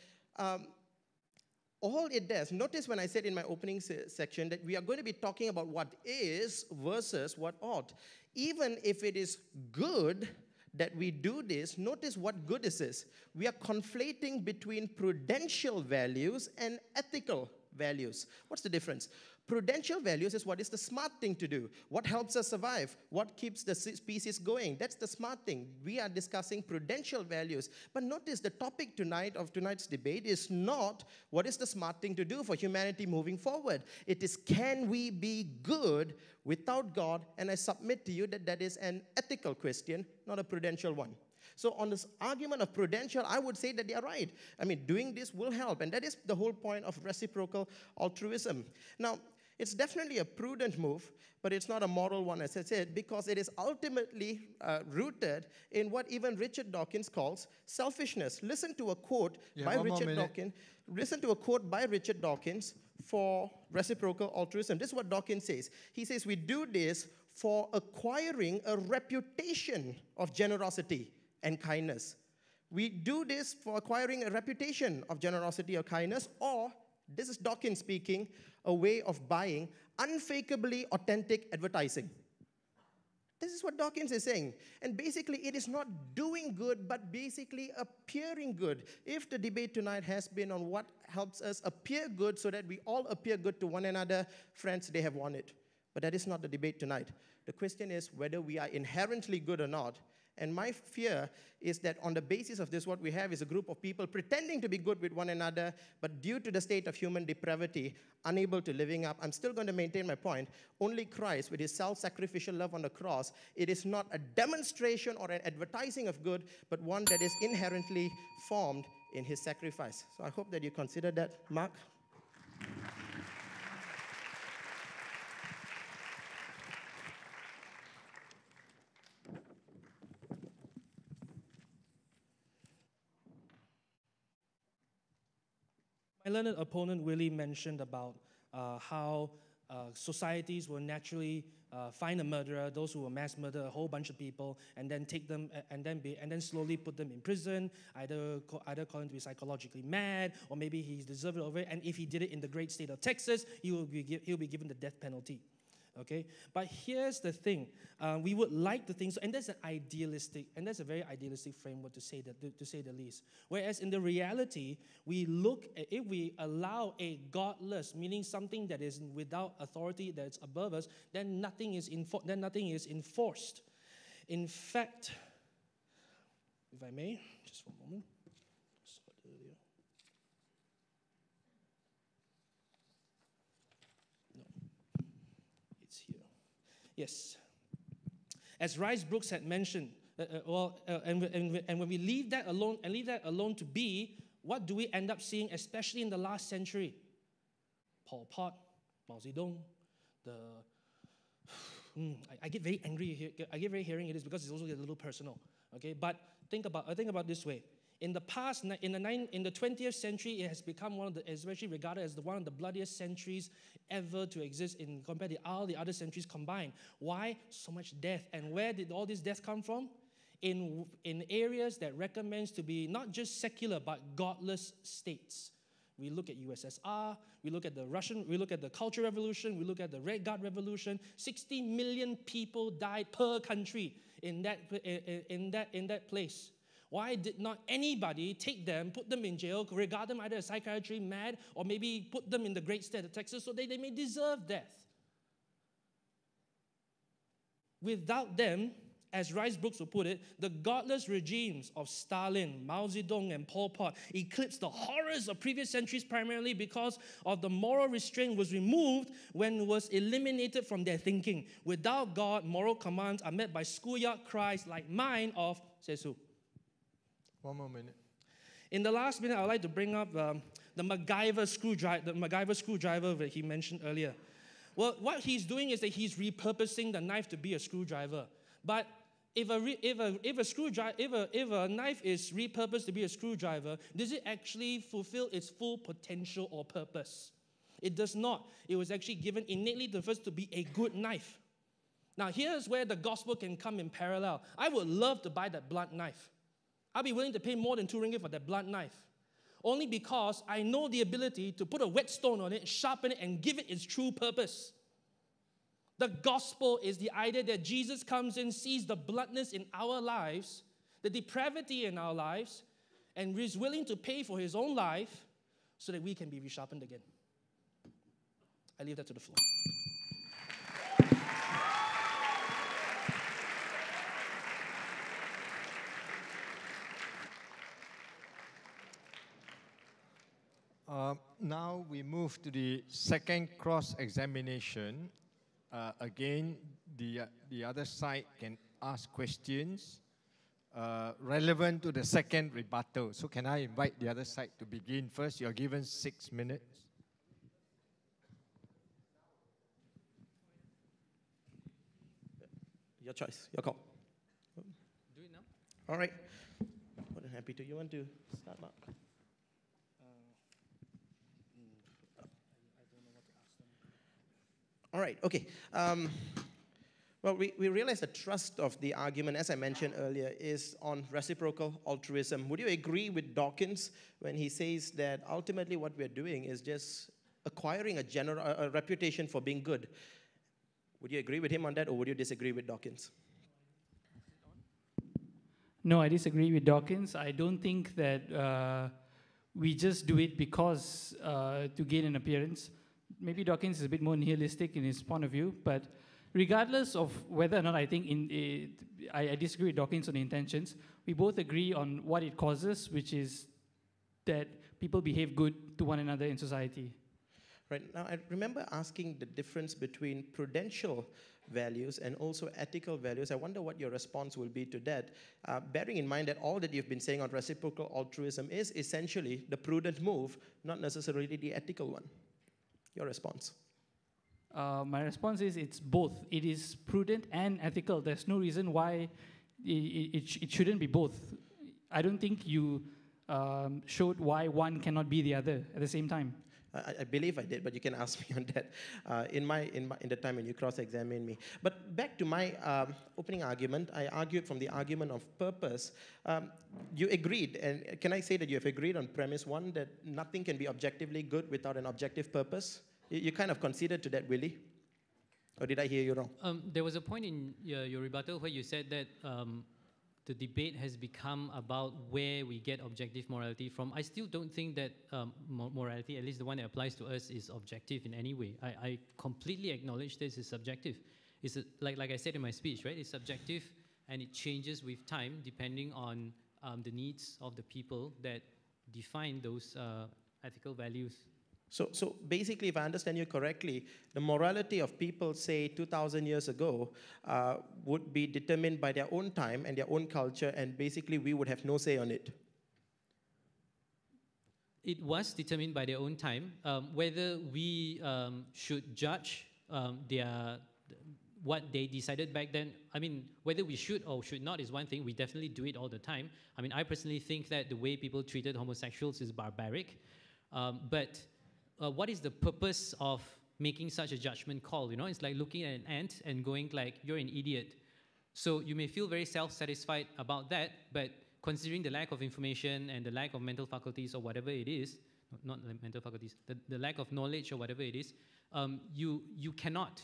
all it does, notice when I said in my opening section that we are going to be talking about what is versus what ought. Even if it is good that we do this, notice what good is. We are conflating between prudential values and ethical values. What's the difference? Prudential values is what is the smart thing to do, what helps us survive, what keeps the species going. That's the smart thing. We are discussing prudential values. But notice the topic of tonight's debate is not what is the smart thing to do for humanity moving forward. It is, can we be good without God? And I submit to you that that is an ethical question, not a prudential one. So on this argument of prudential, I would say that they are right. I mean, doing this will help. And that is the whole point of reciprocal altruism. Now, it's definitely a prudent move, but it's not a moral one, as I said, because it is ultimately rooted in what even Richard Dawkins calls selfishness. Listen to a quote by Richard Dawkins. Listen to a quote by Richard Dawkins for reciprocal altruism. This is what Dawkins says. He says, we do this for acquiring a reputation of generosity and kindness. We do this for acquiring a reputation of generosity or kindness, or, this is Dawkins speaking, a way of buying unfakeably authentic advertising. This is what Dawkins is saying. And basically, it is not doing good, but basically appearing good. If the debate tonight has been on what helps us appear good so that we all appear good to one another, friends, they have won it. But that is not the debate tonight. The question is whether we are inherently good or not. And my fear is that on the basis of this, what we have is a group of people pretending to be good with one another, but due to the state of human depravity, unable to living up. I'm still going to maintain my point. Only Christ, with his self-sacrificial love on the cross, it is not a demonstration or an advertising of good, but one that is inherently formed in his sacrifice. So I hope that you consider that. Mark? My learned opponent, Willie, mentioned about how societies will naturally find a murderer, those who will mass murder a whole bunch of people, and then take them and then slowly put them in prison, either call him to be psychologically mad, or maybe he's deserved it over. And if he did it in the great state of Texas, he'll be given the death penalty. Okay, but here's the thing: we would like the things, and that's a very idealistic framework to say the least. Whereas in the reality, if we allow a godless, meaning something that is without authority, that's above us, then nothing is enforced. In fact, if I may, just for a moment. Yes. As Rice Brooks had mentioned, and when we leave that alone to be, what do we end up seeing, especially in the last century? Pol Pot, Mao Zedong, I get very angry here. I get very hearing it is because it's also a little personal. Okay, but think about it this way. In the past, in the 20th century, it has become especially regarded as one of the bloodiest centuries ever to exist compared to all the other centuries combined. Why? So much death. And where did all this death come from? In areas that recommends to be not just secular, but godless states. We look at USSR, we look at the Cultural Revolution, we look at the Red Guard Revolution. 60 million people died per country in that place. Why did not anybody take them, put them in jail, regard them either as psychiatry mad, or maybe put them in the great state of Texas so they may deserve death? Without them, as Rice Brooks would put it, the godless regimes of Stalin, Mao Zedong, and Pol Pot eclipsed the horrors of previous centuries primarily because of the moral restraint was removed when it was eliminated from their thinking. Without God, moral commands are met by schoolyard cries like mine of Sesu. One more minute. In the last minute, I would like to bring up the MacGyver screwdriver that he mentioned earlier. Well, what he's doing is that he's repurposing the knife to be a screwdriver. But if a knife is repurposed to be a screwdriver, does it actually fulfill its full potential or purpose? It does not. It was actually given innately to first to be a good knife. Now, here's where the gospel can come in parallel. I would love to buy that blunt knife. I'll be willing to pay more than 2 ringgit for that blunt knife. Only because I know the ability to put a whetstone on it, sharpen it, and give it its true purpose. The gospel is the idea that Jesus comes in, sees the bluntness in our lives, the depravity in our lives, and is willing to pay for his own life so that we can be resharpened again. I leave that to the floor. Now we move to the second cross-examination. Again, the other side can ask questions relevant to the second rebuttal. So can I invite the other side to begin first? You're given 6 minutes. Your choice, your call. Do it now. All right. More than happy to. You want to start, Mark? All right, okay. Well, we realize the thrust of the argument, as I mentioned earlier, is on reciprocal altruism. Would you agree with Dawkins when he says that ultimately what we're doing is just acquiring a reputation for being good? Would you agree with him on that, or would you disagree with Dawkins? No, I disagree with Dawkins. I don't think that we just do it because to gain an appearance. Maybe Dawkins is a bit more nihilistic in his point of view, but regardless of whether or not I think I disagree with Dawkins on the intentions, we both agree on what it causes, which is that people behave good to one another in society. Right. Now, I remember asking the difference between prudential values and also ethical values. I wonder what your response will be to that, bearing in mind that all that you've been saying on reciprocal altruism is essentially the prudent move, not necessarily the ethical one. Your response? My response is it's both. It is prudent and ethical. There's no reason why it shouldn't be both. I don't think you showed why one cannot be the other at the same time. I believe I did, but you can ask me on that in the time when you cross-examine me. But back to my opening argument, I argued from the argument of purpose. You agreed, and can I say that you have agreed on premise one, that nothing can be objectively good without an objective purpose? You kind of conceded to that, Willie? Or did I hear you wrong? There was a point in your rebuttal where you said that the debate has become about where we get objective morality from. I still don't think that morality, at least the one that applies to us, is objective in any way. I completely acknowledge this is subjective. It's like I said in my speech, right? It's subjective and it changes with time depending on the needs of the people that define those ethical values. So basically, if I understand you correctly, the morality of people, say, 2,000 years ago, would be determined by their own time and their own culture, and basically we would have no say on it. It was determined by their own time. Whether we should judge what they decided back then, I mean, whether we should or should not is one thing. We definitely do it all the time. I mean, I personally think that the way people treated homosexuals is barbaric. But what is the purpose of making such a judgment call? You know, it's like looking at an ant and going like, you're an idiot. So you may feel very self-satisfied about that, but considering the lack of information and the lack of mental faculties or whatever it is, not mental faculties, the lack of knowledge or whatever it is, you cannot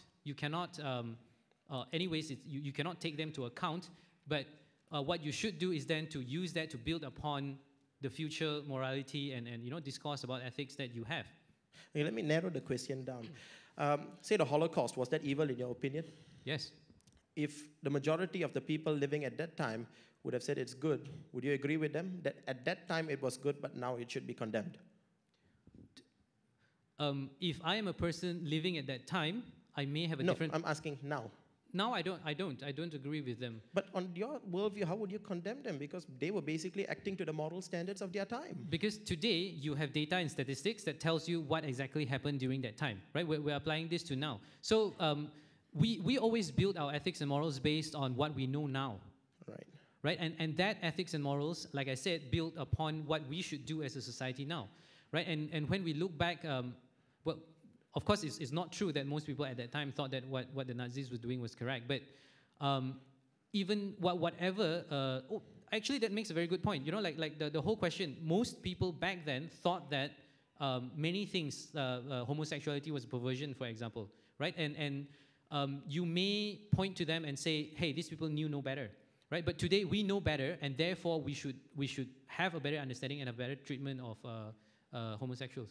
take them to account, but what you should do is then to use that to build upon the future morality and discourse about ethics that you have. Okay, let me narrow the question down. Say the Holocaust, was that evil in your opinion? Yes. If the majority of the people living at that time would have said it's good, would you agree with them that at that time it was good, but now it should be condemned? If I am a person living at that time, I may have a different... No, I'm asking now. Now I don't agree with them. But on your worldview, how would you condemn them? Because they were basically acting to the moral standards of their time. Because today you have data and statistics that tells you what exactly happened during that time, right? We're applying this to now. So we always build our ethics and morals based on what we know now. Right. Right? And that ethics and morals, like I said, build upon what we should do as a society now. Right? And when we look back, of course, it's not true that most people at that time thought that what the Nazis were doing was correct. But even whatever, actually that makes a very good point. You know, like the whole question, most people back then thought that many things, homosexuality was a perversion, for example, right? And you may point to them and say, hey, these people knew no better, right? But today we know better, and therefore we should have a better understanding and a better treatment of homosexuals.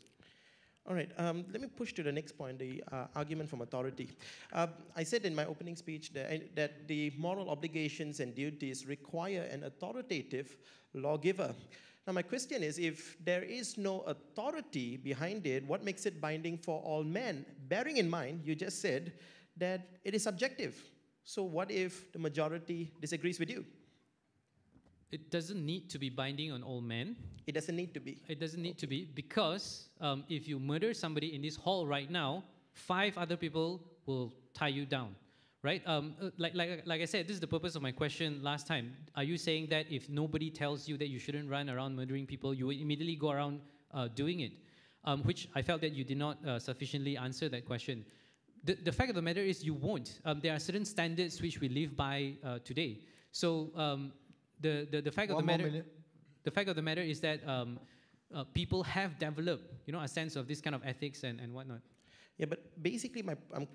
All right, let me push to the next point, the argument from authority. I said in my opening speech that the moral obligations and duties require an authoritative lawgiver. Now, my question is, if there is no authority behind it, what makes it binding for all men? Bearing in mind, you just said that it is subjective. So what if the majority disagrees with you? It doesn't need to be binding on all men. It doesn't need to be. It doesn't need to be, because if you murder somebody in this hall right now, 5 other people will tie you down, right? Like I said, this is the purpose of my question last time. Are you saying that if nobody tells you that you shouldn't run around murdering people, you will immediately go around doing it? Which I felt that you did not sufficiently answer that question. The fact of the matter is you won't. There are certain standards which we live by today. So the fact of the matter, the fact of the matter is that people have developed, you know, a sense of this kind of ethics and whatnot. Yeah, but basically,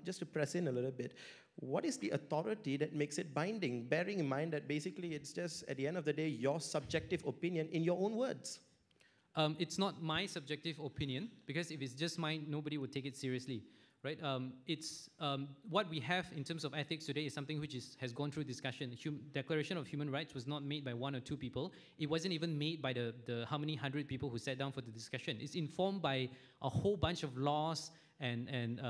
just to press in a little bit, what is the authority that makes it binding? Bearing in mind that basically it's just, at the end of the day, your subjective opinion in your own words. It's not my subjective opinion, because if it's just mine, nobody would take it seriously. Right? It's what we have in terms of ethics today is something which has gone through discussion. Declaration of Human Rights was not made by 1 or 2 people. It wasn't even made by the how many 100 people who sat down for the discussion. It's informed by a whole bunch of laws and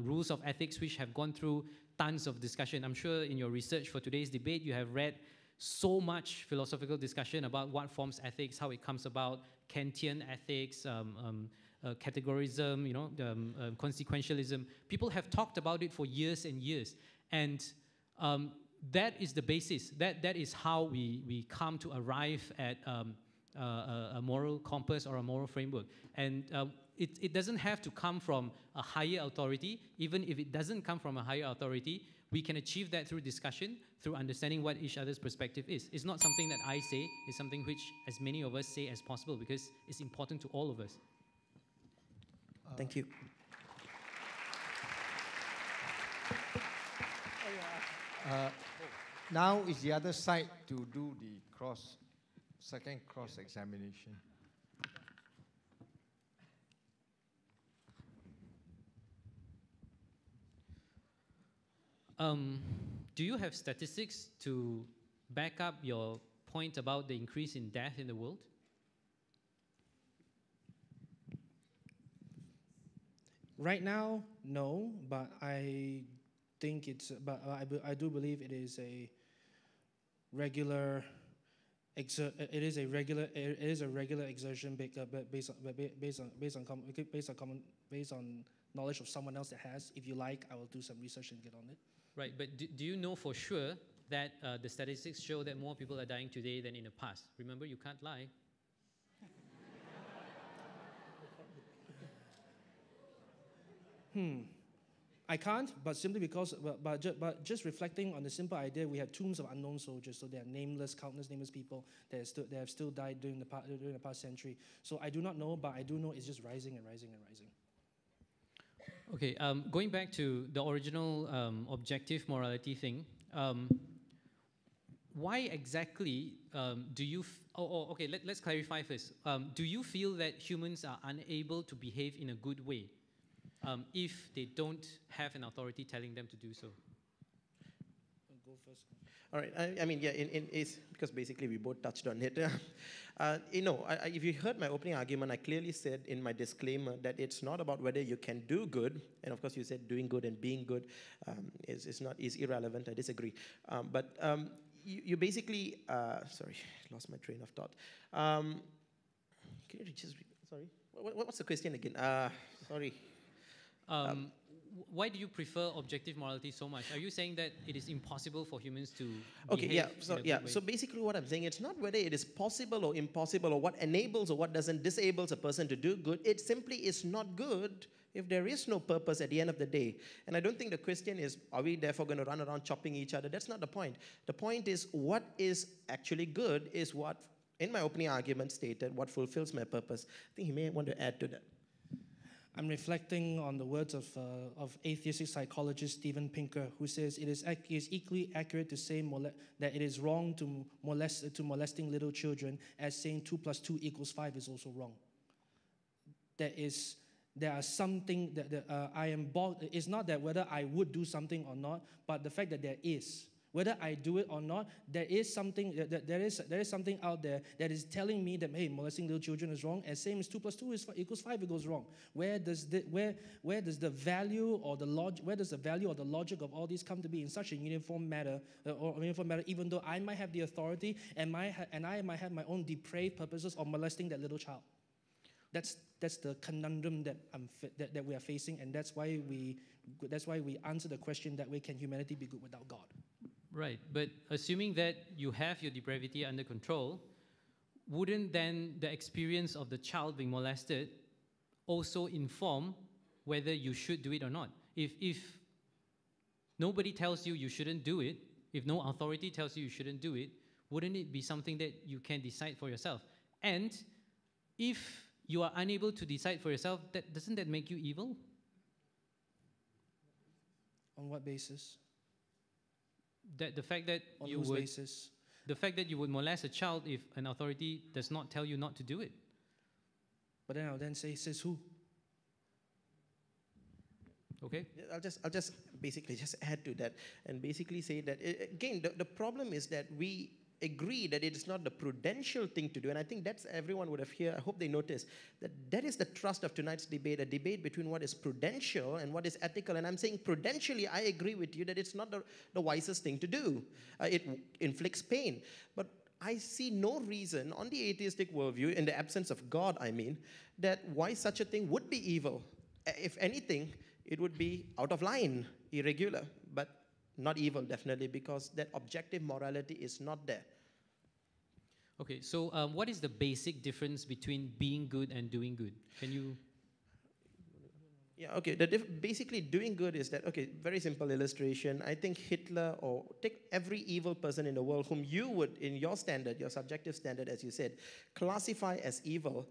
rules of ethics which have gone through tons of discussion. I'm sure in your research for today's debate, you have read so much philosophical discussion about what forms ethics, how it comes about, Kantian ethics, categorism, you know, consequentialism. People have talked about it for years and years, and that is the basis. That is how we come to arrive at a moral compass or a moral framework. And it doesn't have to come from a higher authority. Even if it doesn't come from a higher authority, we can achieve that through discussion, through understanding what each other's perspective is. It's not something that I say. It's something which as many of us say as possible, because it's important to all of us. Thank you. Now is the other side to do the second cross-examination. Do you have statistics to back up your point about the increase in death in the world? Right now, no, but I think it's. But I do believe it is a regular. It is a regular exertion based on knowledge of someone else that has. If you like, I will do some research and get on it. Right, but do you know for sure that the statistics show that more people are dying today than in the past? Remember, you can't lie. I can't, but simply because, but just reflecting on the simple idea, we have tombs of unknown soldiers, so they are nameless, countless nameless people that have still died during the past century. So I do not know, but I do know it's just rising and rising and rising. Okay, going back to the original objective morality thing, why exactly do you, okay, let's clarify first. Do you feel that humans are unable to behave in a good way if they don't have an authority telling them to do so? Go first. All right. I mean, yeah, it's because basically we both touched on it. If you heard my opening argument, I clearly said in my disclaimer that it's not about whether you can do good, and of course you said doing good and being good is irrelevant. I disagree. But you basically, sorry, lost my train of thought. Can you just sorry? What's the question again? Sorry. Why do you prefer objective morality so much? Are you saying that it is impossible for humans to behave in a good way? So basically what I'm saying, it's not whether it is possible or impossible or what enables or what doesn't disable a person to do good. It simply is not good if there is no purpose at the end of the day, and I don't think the question is, are we therefore going to run around chopping each other? That's not the point. The point is, what is actually good is what, in my opening argument, stated, what fulfills my purpose. I think he may want to add to that. I'm reflecting on the words of atheistic psychologist Steven Pinker, who says it is equally accurate to say that it is wrong to molesting little children as saying 2 + 2 = 5 is also wrong. There are something that I am bogged. It's not that whether I would do something or not, but the fact that there is. Whether I do it or not, there is something something out there that is telling me that, hey, molesting little children is wrong, as same as 2 + 2 = 5, it goes wrong. Where does the value or the logic of all these come to be in such a uniform matter, even though I might have the authority and I might have my own depraved purposes of molesting that little child? That's the conundrum that we are facing, and that's why we answer the question that way: can humanity be good without God? Right, but assuming that you have your depravity under control, wouldn't then the experience of the child being molested also inform whether you should do it or not? If nobody tells you you shouldn't do it, if no authority tells you you shouldn't do it, wouldn't it be something that you can decide for yourself? And if you are unable to decide for yourself, doesn't that make you evil? On what basis? The fact that you would molest a child if an authority does not tell you not to do it. But then I'll then say, says who? Okay. I'll just basically just add to that and basically say that again the problem is that we agree that it is not the prudential thing to do, and I think that's everyone would have here. I hope they notice that is the thrust of tonight's debate, a debate between what is prudential and what is ethical. And I'm saying prudentially, I agree with you that it's not the wisest thing to do. It inflicts pain, but I see no reason on the atheistic worldview, in the absence of God, I mean, that why such a thing would be evil. If anything, it would be out of line, irregular, but not evil, definitely, because that objective morality is not there. Okay, so what is the basic difference between being good and doing good? Can you... Yeah, okay, basically doing good is that, okay, very simple illustration. I think Hitler, or take every evil person in the world whom you would, in your standard, your subjective standard, as you said, classify as evil.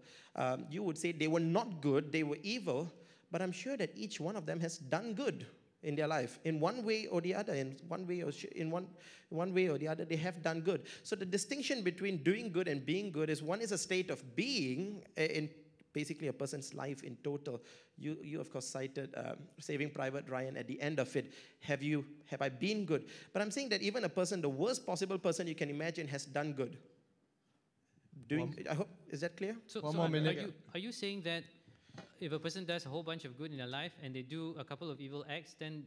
You would say they were not good, they were evil, but I'm sure that each one of them has done good in their life, in one way or the other, in one way or the other, they have done good. So the distinction between doing good and being good is, one is a state of being in basically a person's life in total. You of course cited Saving Private Ryan at the end of it. Have I been good? But I'm saying that even a person, the worst possible person you can imagine, has done good. I hope, is that clear? So, One more minute. Are you saying that if a person does a whole bunch of good in their life and they do a couple of evil acts, then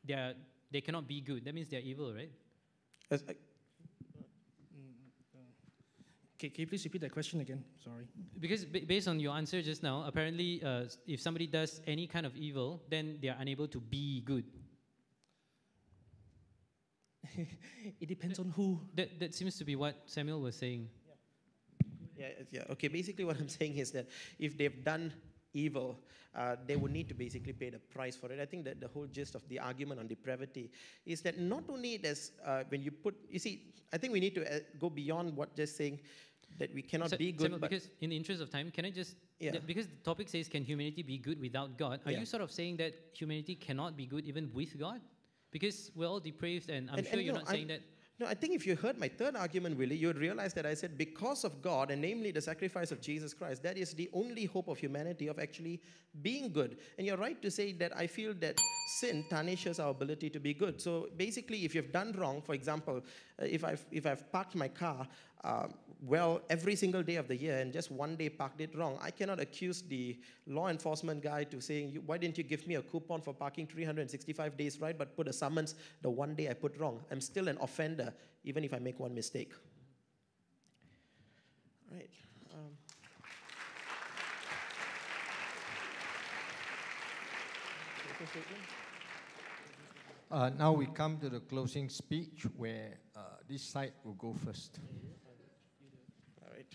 they cannot be good? That means they're evil, right? Can you please repeat that question again? Sorry. Because based on your answer just now, apparently if somebody does any kind of evil, then they are unable to be good. It depends on who. That seems to be what Samuel was saying. Yeah. Okay, basically what I'm saying is that if they've done evil, they would need to basically pay the price for it. I think that the whole gist of the argument on depravity is that not only does, when you put, you see, I think we need to go beyond what just saying that we cannot be good. Samuel, because in the interest of time, can I just, because the topic says, can humanity be good without God? Are you sort of saying that humanity cannot be good even with God? Because we're all depraved, and I'm sure you're not saying that. No, I think if you heard my third argument, Willie, you would realize that I said because of God, and namely the sacrifice of Jesus Christ, that is the only hope of humanity of actually being good. And you're right to say that I feel that sin tarnishes our ability to be good. So basically, if you've done wrong, for example, if I've parked my car every single day of the year and just one day parked it wrong, I cannot accuse the law enforcement guy to saying, why didn't you give me a coupon for parking 365 days right, but put a summons the one day I put wrong. I'm still an offender, even if I make one mistake. All right. Now we come to the closing speech where this side will go first. All right.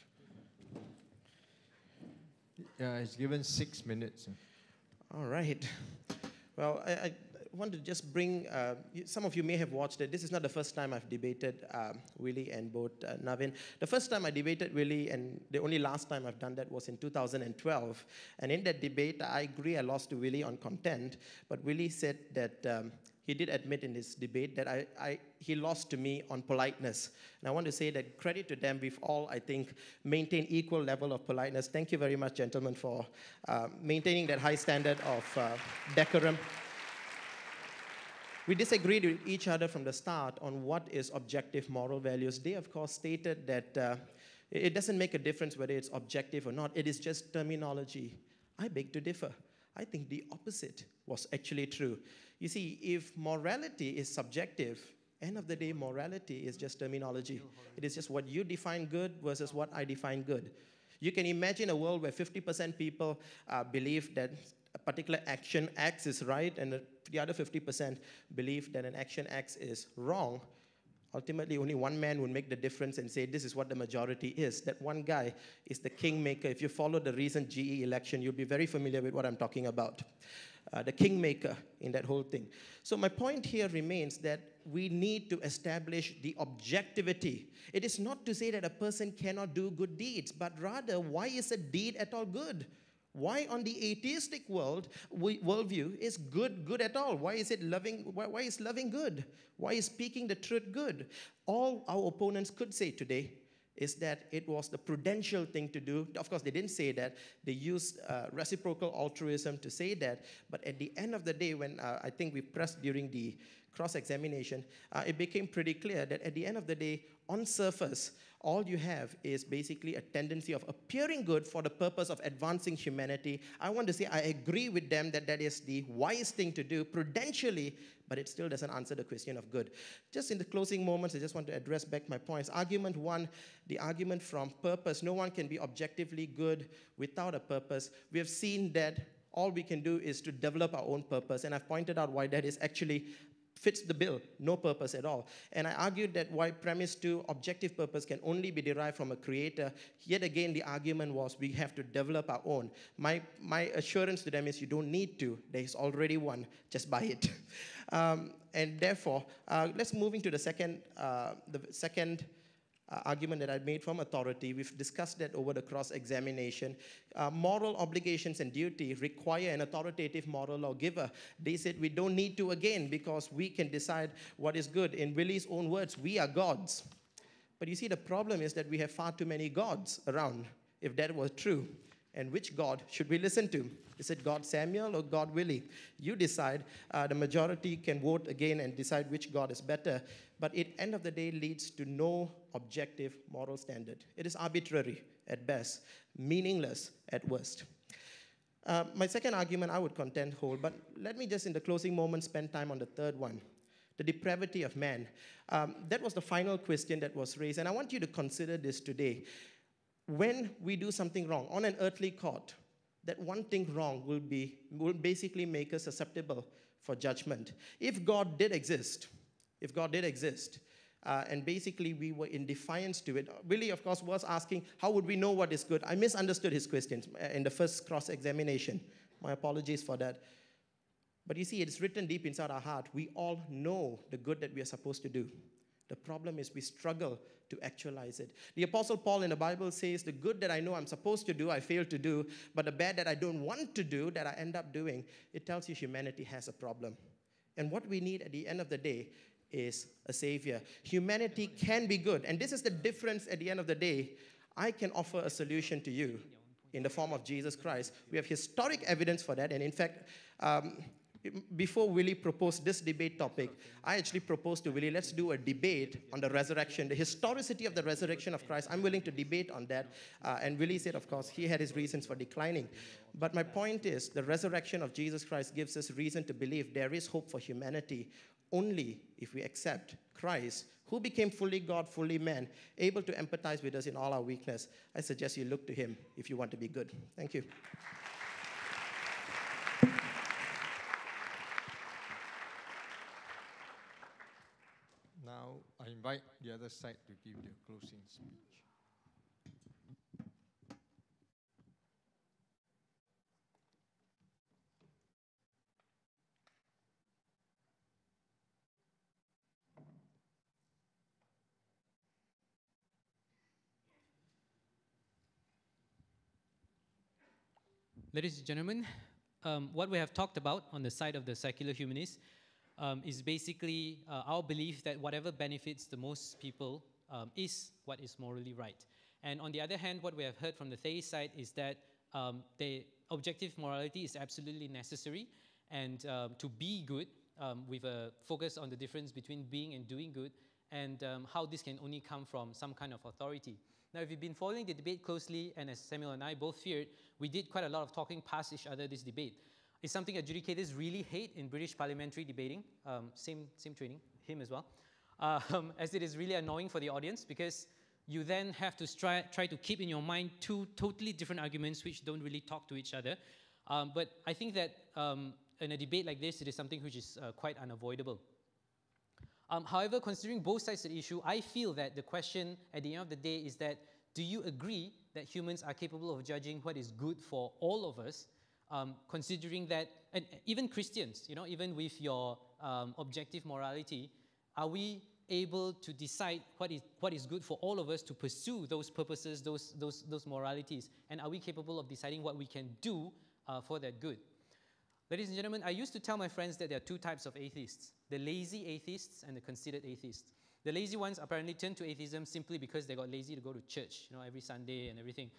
It's given 6 minutes. All right. Well, I want to just bring, some of you may have watched it. This is not the first time I've debated Willie and both Navin. The first time I debated Willie, and the only last time I've done that was in 2012. And in that debate, I agree I lost to Willie on content, but Willie said that he did admit in his debate that he lost to me on politeness. And I want to say that credit to them, we've all, I think, maintained equal level of politeness. Thank you very much, gentlemen, for maintaining that high standard of decorum. We disagreed with each other from the start on what is objective moral values. They, of course, stated that it doesn't make a difference whether it's objective or not. It is just terminology. I beg to differ. I think the opposite was actually true. You see, if morality is subjective, end of the day, morality is just terminology. It is just what you define good versus what I define good. You can imagine a world where 50% people believe that a particular action X is right, and the other 50% believe that an action X is wrong. Ultimately, only one man would make the difference and say, this is what the majority is. That one guy is the kingmaker. If you follow the recent GE election, you'll be very familiar with what I'm talking about. The kingmaker in that whole thing. So my point here remains that we need to establish the objectivity. It is not to say that a person cannot do good deeds, but rather, why is a deed at all good? Why on the atheistic worldview is good at all? Why is it loving? Why is loving good? Why is speaking the truth good? All our opponents could say today is that it was the prudential thing to do. Of course, they didn't say that. They used reciprocal altruism to say that. But at the end of the day, when I think we pressed during the cross-examination, it became pretty clear that at the end of the day, on surface, all you have is basically a tendency of appearing good for the purpose of advancing humanity. I want to say I agree with them that that is the wise thing to do prudentially, but it still doesn't answer the question of good. Just in the closing moments, I just want to address back my points. Argument one, the argument from purpose. No one can be objectively good without a purpose. We have seen that all we can do is to develop our own purpose, and I've pointed out why that is actually fits the bill, no purpose at all. And I argued that why premise 2, objective purpose, can only be derived from a creator. Yet again, the argument was we have to develop our own. My assurance to them is you don't need to. There is already one. Just buy it. And therefore, let's move into the second argument that I made from authority. We've discussed that over the cross-examination. Moral obligations and duty require an authoritative moral lawgiver. They said we don't need to again because we can decide what is good. In Willie's own words, we are gods. But you see, the problem is that we have far too many gods around, if that was true. And which God should we listen to? Is it God Samuel or God Willie? You decide. The majority can vote again and decide which God is better. But at the end of the day, leads to no objective moral standard. It is arbitrary at best, meaningless at worst. My second argument I would contend hold, but let me just in the closing moments spend time on the third one, the depravity of man. That was the final question that was raised, and I want you to consider this today. When we do something wrong on an earthly court, that one thing wrong will basically make us susceptible for judgment. If God did exist, and basically we were in defiance to it. Willie, of course, was asking, how would we know what is good? I misunderstood his questions in the first cross-examination. My apologies for that. But you see, it's written deep inside our heart. We all know the good that we are supposed to do. The problem is we struggle to actualize it. The Apostle Paul in the Bible says, the good that I know I'm supposed to do, I fail to do, but the bad that I don't want to do, that I end up doing, it tells you humanity has a problem. And what we need at the end of the day is a savior. Humanity can be good. And this is the difference at the end of the day. I can offer a solution to you in the form of Jesus Christ. We have historic evidence for that. And in fact, before Willie proposed this debate topic, I actually proposed to Willie, let's do a debate on the resurrection, the historicity of the resurrection of Christ. I'm willing to debate on that. And Willie said, of course, he had his reasons for declining. But my point is, the resurrection of Jesus Christ gives us reason to believe there is hope for humanity only if we accept Christ, who became fully God, fully man, able to empathize with us in all our weakness. I suggest you look to him if you want to be good. Thank you. Now, I invite the other side to give their closing speech. ladies and gentlemen, what we have talked about on the side of the secular humanists is basically our belief that whatever benefits the most people is what is morally right. And on the other hand, what we have heard from the theist side is that the objective morality is absolutely necessary, and to be good, with a focus on the difference between being and doing good, and how this can only come from some kind of authority. Now, if you've been following the debate closely, and as Samuel and I both feared, we did quite a lot of talking past each other this debate. It's something adjudicators really hate in British parliamentary debating, same training, him as well, as it is really annoying for the audience, because you then have to try to keep in your mind two totally different arguments which don't really talk to each other. But I think that in a debate like this, it is something which is quite unavoidable. However, considering both sides of the issue, I feel that the question at the end of the day is that, do you agree that humans are capable of judging what is good for all of us, considering that, and even Christians, even with your objective morality, are we able to decide what is good for all of us to pursue those purposes, those moralities, and are we capable of deciding what we can do for that good? Ladies and gentlemen, I used to tell my friends that there are two types of atheists, the lazy atheists and the conceited atheists. The lazy ones apparently turn to atheism simply because they got lazy to go to church, every Sunday and everything.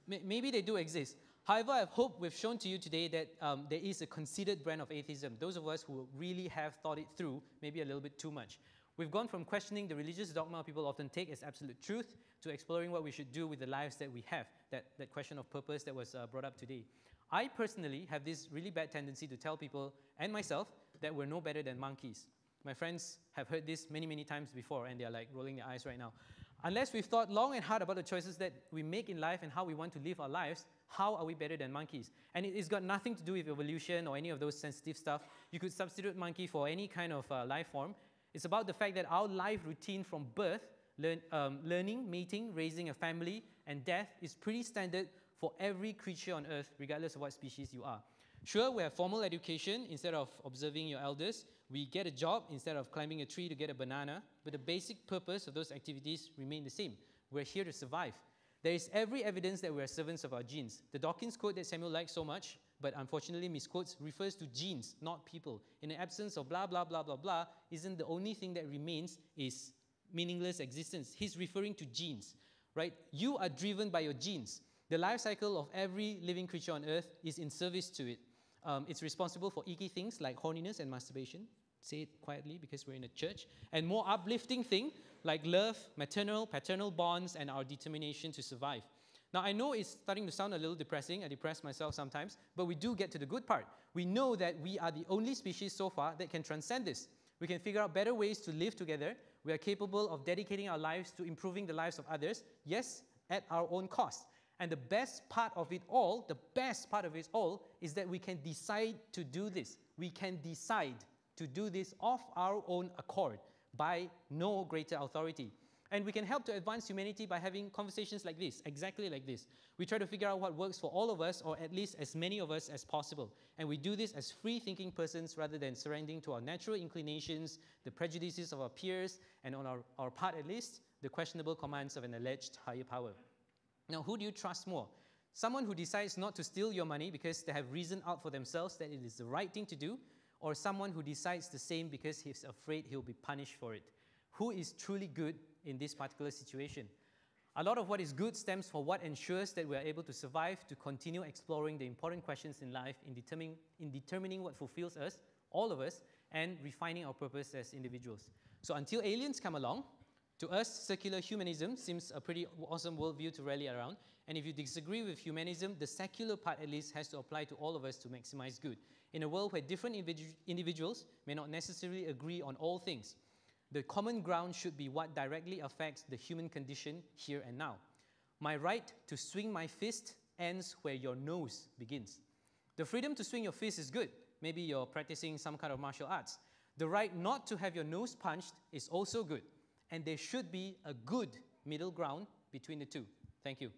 Maybe they do exist. However, I hope we've shown to you today that there is a conceited brand of atheism, those of us who really have thought it through, maybe a little bit too much. We've gone from questioning the religious dogma people often take as absolute truth to exploring what we should do with the lives that we have, that question of purpose that was brought up today. I personally have this really bad tendency to tell people, and myself, that we're no better than monkeys. My friends have heard this many, many times before, and they're like rolling their eyes right now. Unless we've thought long and hard about the choices that we make in life and how we want to live our lives, how are we better than monkeys? And it's got nothing to do with evolution or any of those sensitive stuff. You could substitute monkey for any kind of life form. It's about the fact that our life routine from birth, learning, mating, raising a family, and death is pretty standard for every creature on earth, regardless of what species you are. Sure, we have formal education. Instead of observing your elders, we get a job instead of climbing a tree to get a banana, but the basic purpose of those activities remain the same. We're here to survive. There is every evidence that we are servants of our genes. The Dawkins quote that Samuel likes so much, but unfortunately misquotes, refers to genes, not people. In the absence of blah, blah, blah, blah, blah, isn't the only thing that remains is meaningless existence. He's referring to genes, right? You are driven by your genes. The life cycle of every living creature on earth is in service to it. It's responsible for icky things like horniness and masturbation. Say it quietly because we're in a church. And more uplifting things like love, maternal, paternal bonds, and our determination to survive. Now, I know it's starting to sound a little depressing. I depress myself sometimes, but we do get to the good part. We know that we are the only species so far that can transcend this. We can figure out better ways to live together. We are capable of dedicating our lives to improving the lives of others, yes, at our own cost. And the best part of it all, is that we can decide to do this. We can decide to do this of our own accord by no greater authority. And we can help to advance humanity by having conversations like this, exactly like this. We try to figure out what works for all of us, or at least as many of us as possible. And we do this as free-thinking persons rather than surrendering to our natural inclinations, the prejudices of our peers, and on our part at least, the questionable commands of an alleged higher power. Now, who do you trust more? Someone who decides not to steal your money because they have reasoned out for themselves that it is the right thing to do, or someone who decides the same because he's afraid he'll be punished for it? Who is truly good in this particular situation? A lot of what is good stems from what ensures that we are able to survive, to continue exploring the important questions in life, in determining what fulfills us, all of us, and refining our purpose as individuals. So until aliens come along, to us, secular humanism seems a pretty awesome worldview to rally around. And if you disagree with humanism, the secular part at least has to apply to all of us to maximize good. In a world where different individuals may not necessarily agree on all things, the common ground should be what directly affects the human condition here and now. My right to swing my fist ends where your nose begins. The freedom to swing your fist is good. Maybe you're practicing some kind of martial arts. The right not to have your nose punched is also good. And there should be a good middle ground between the two. Thank you.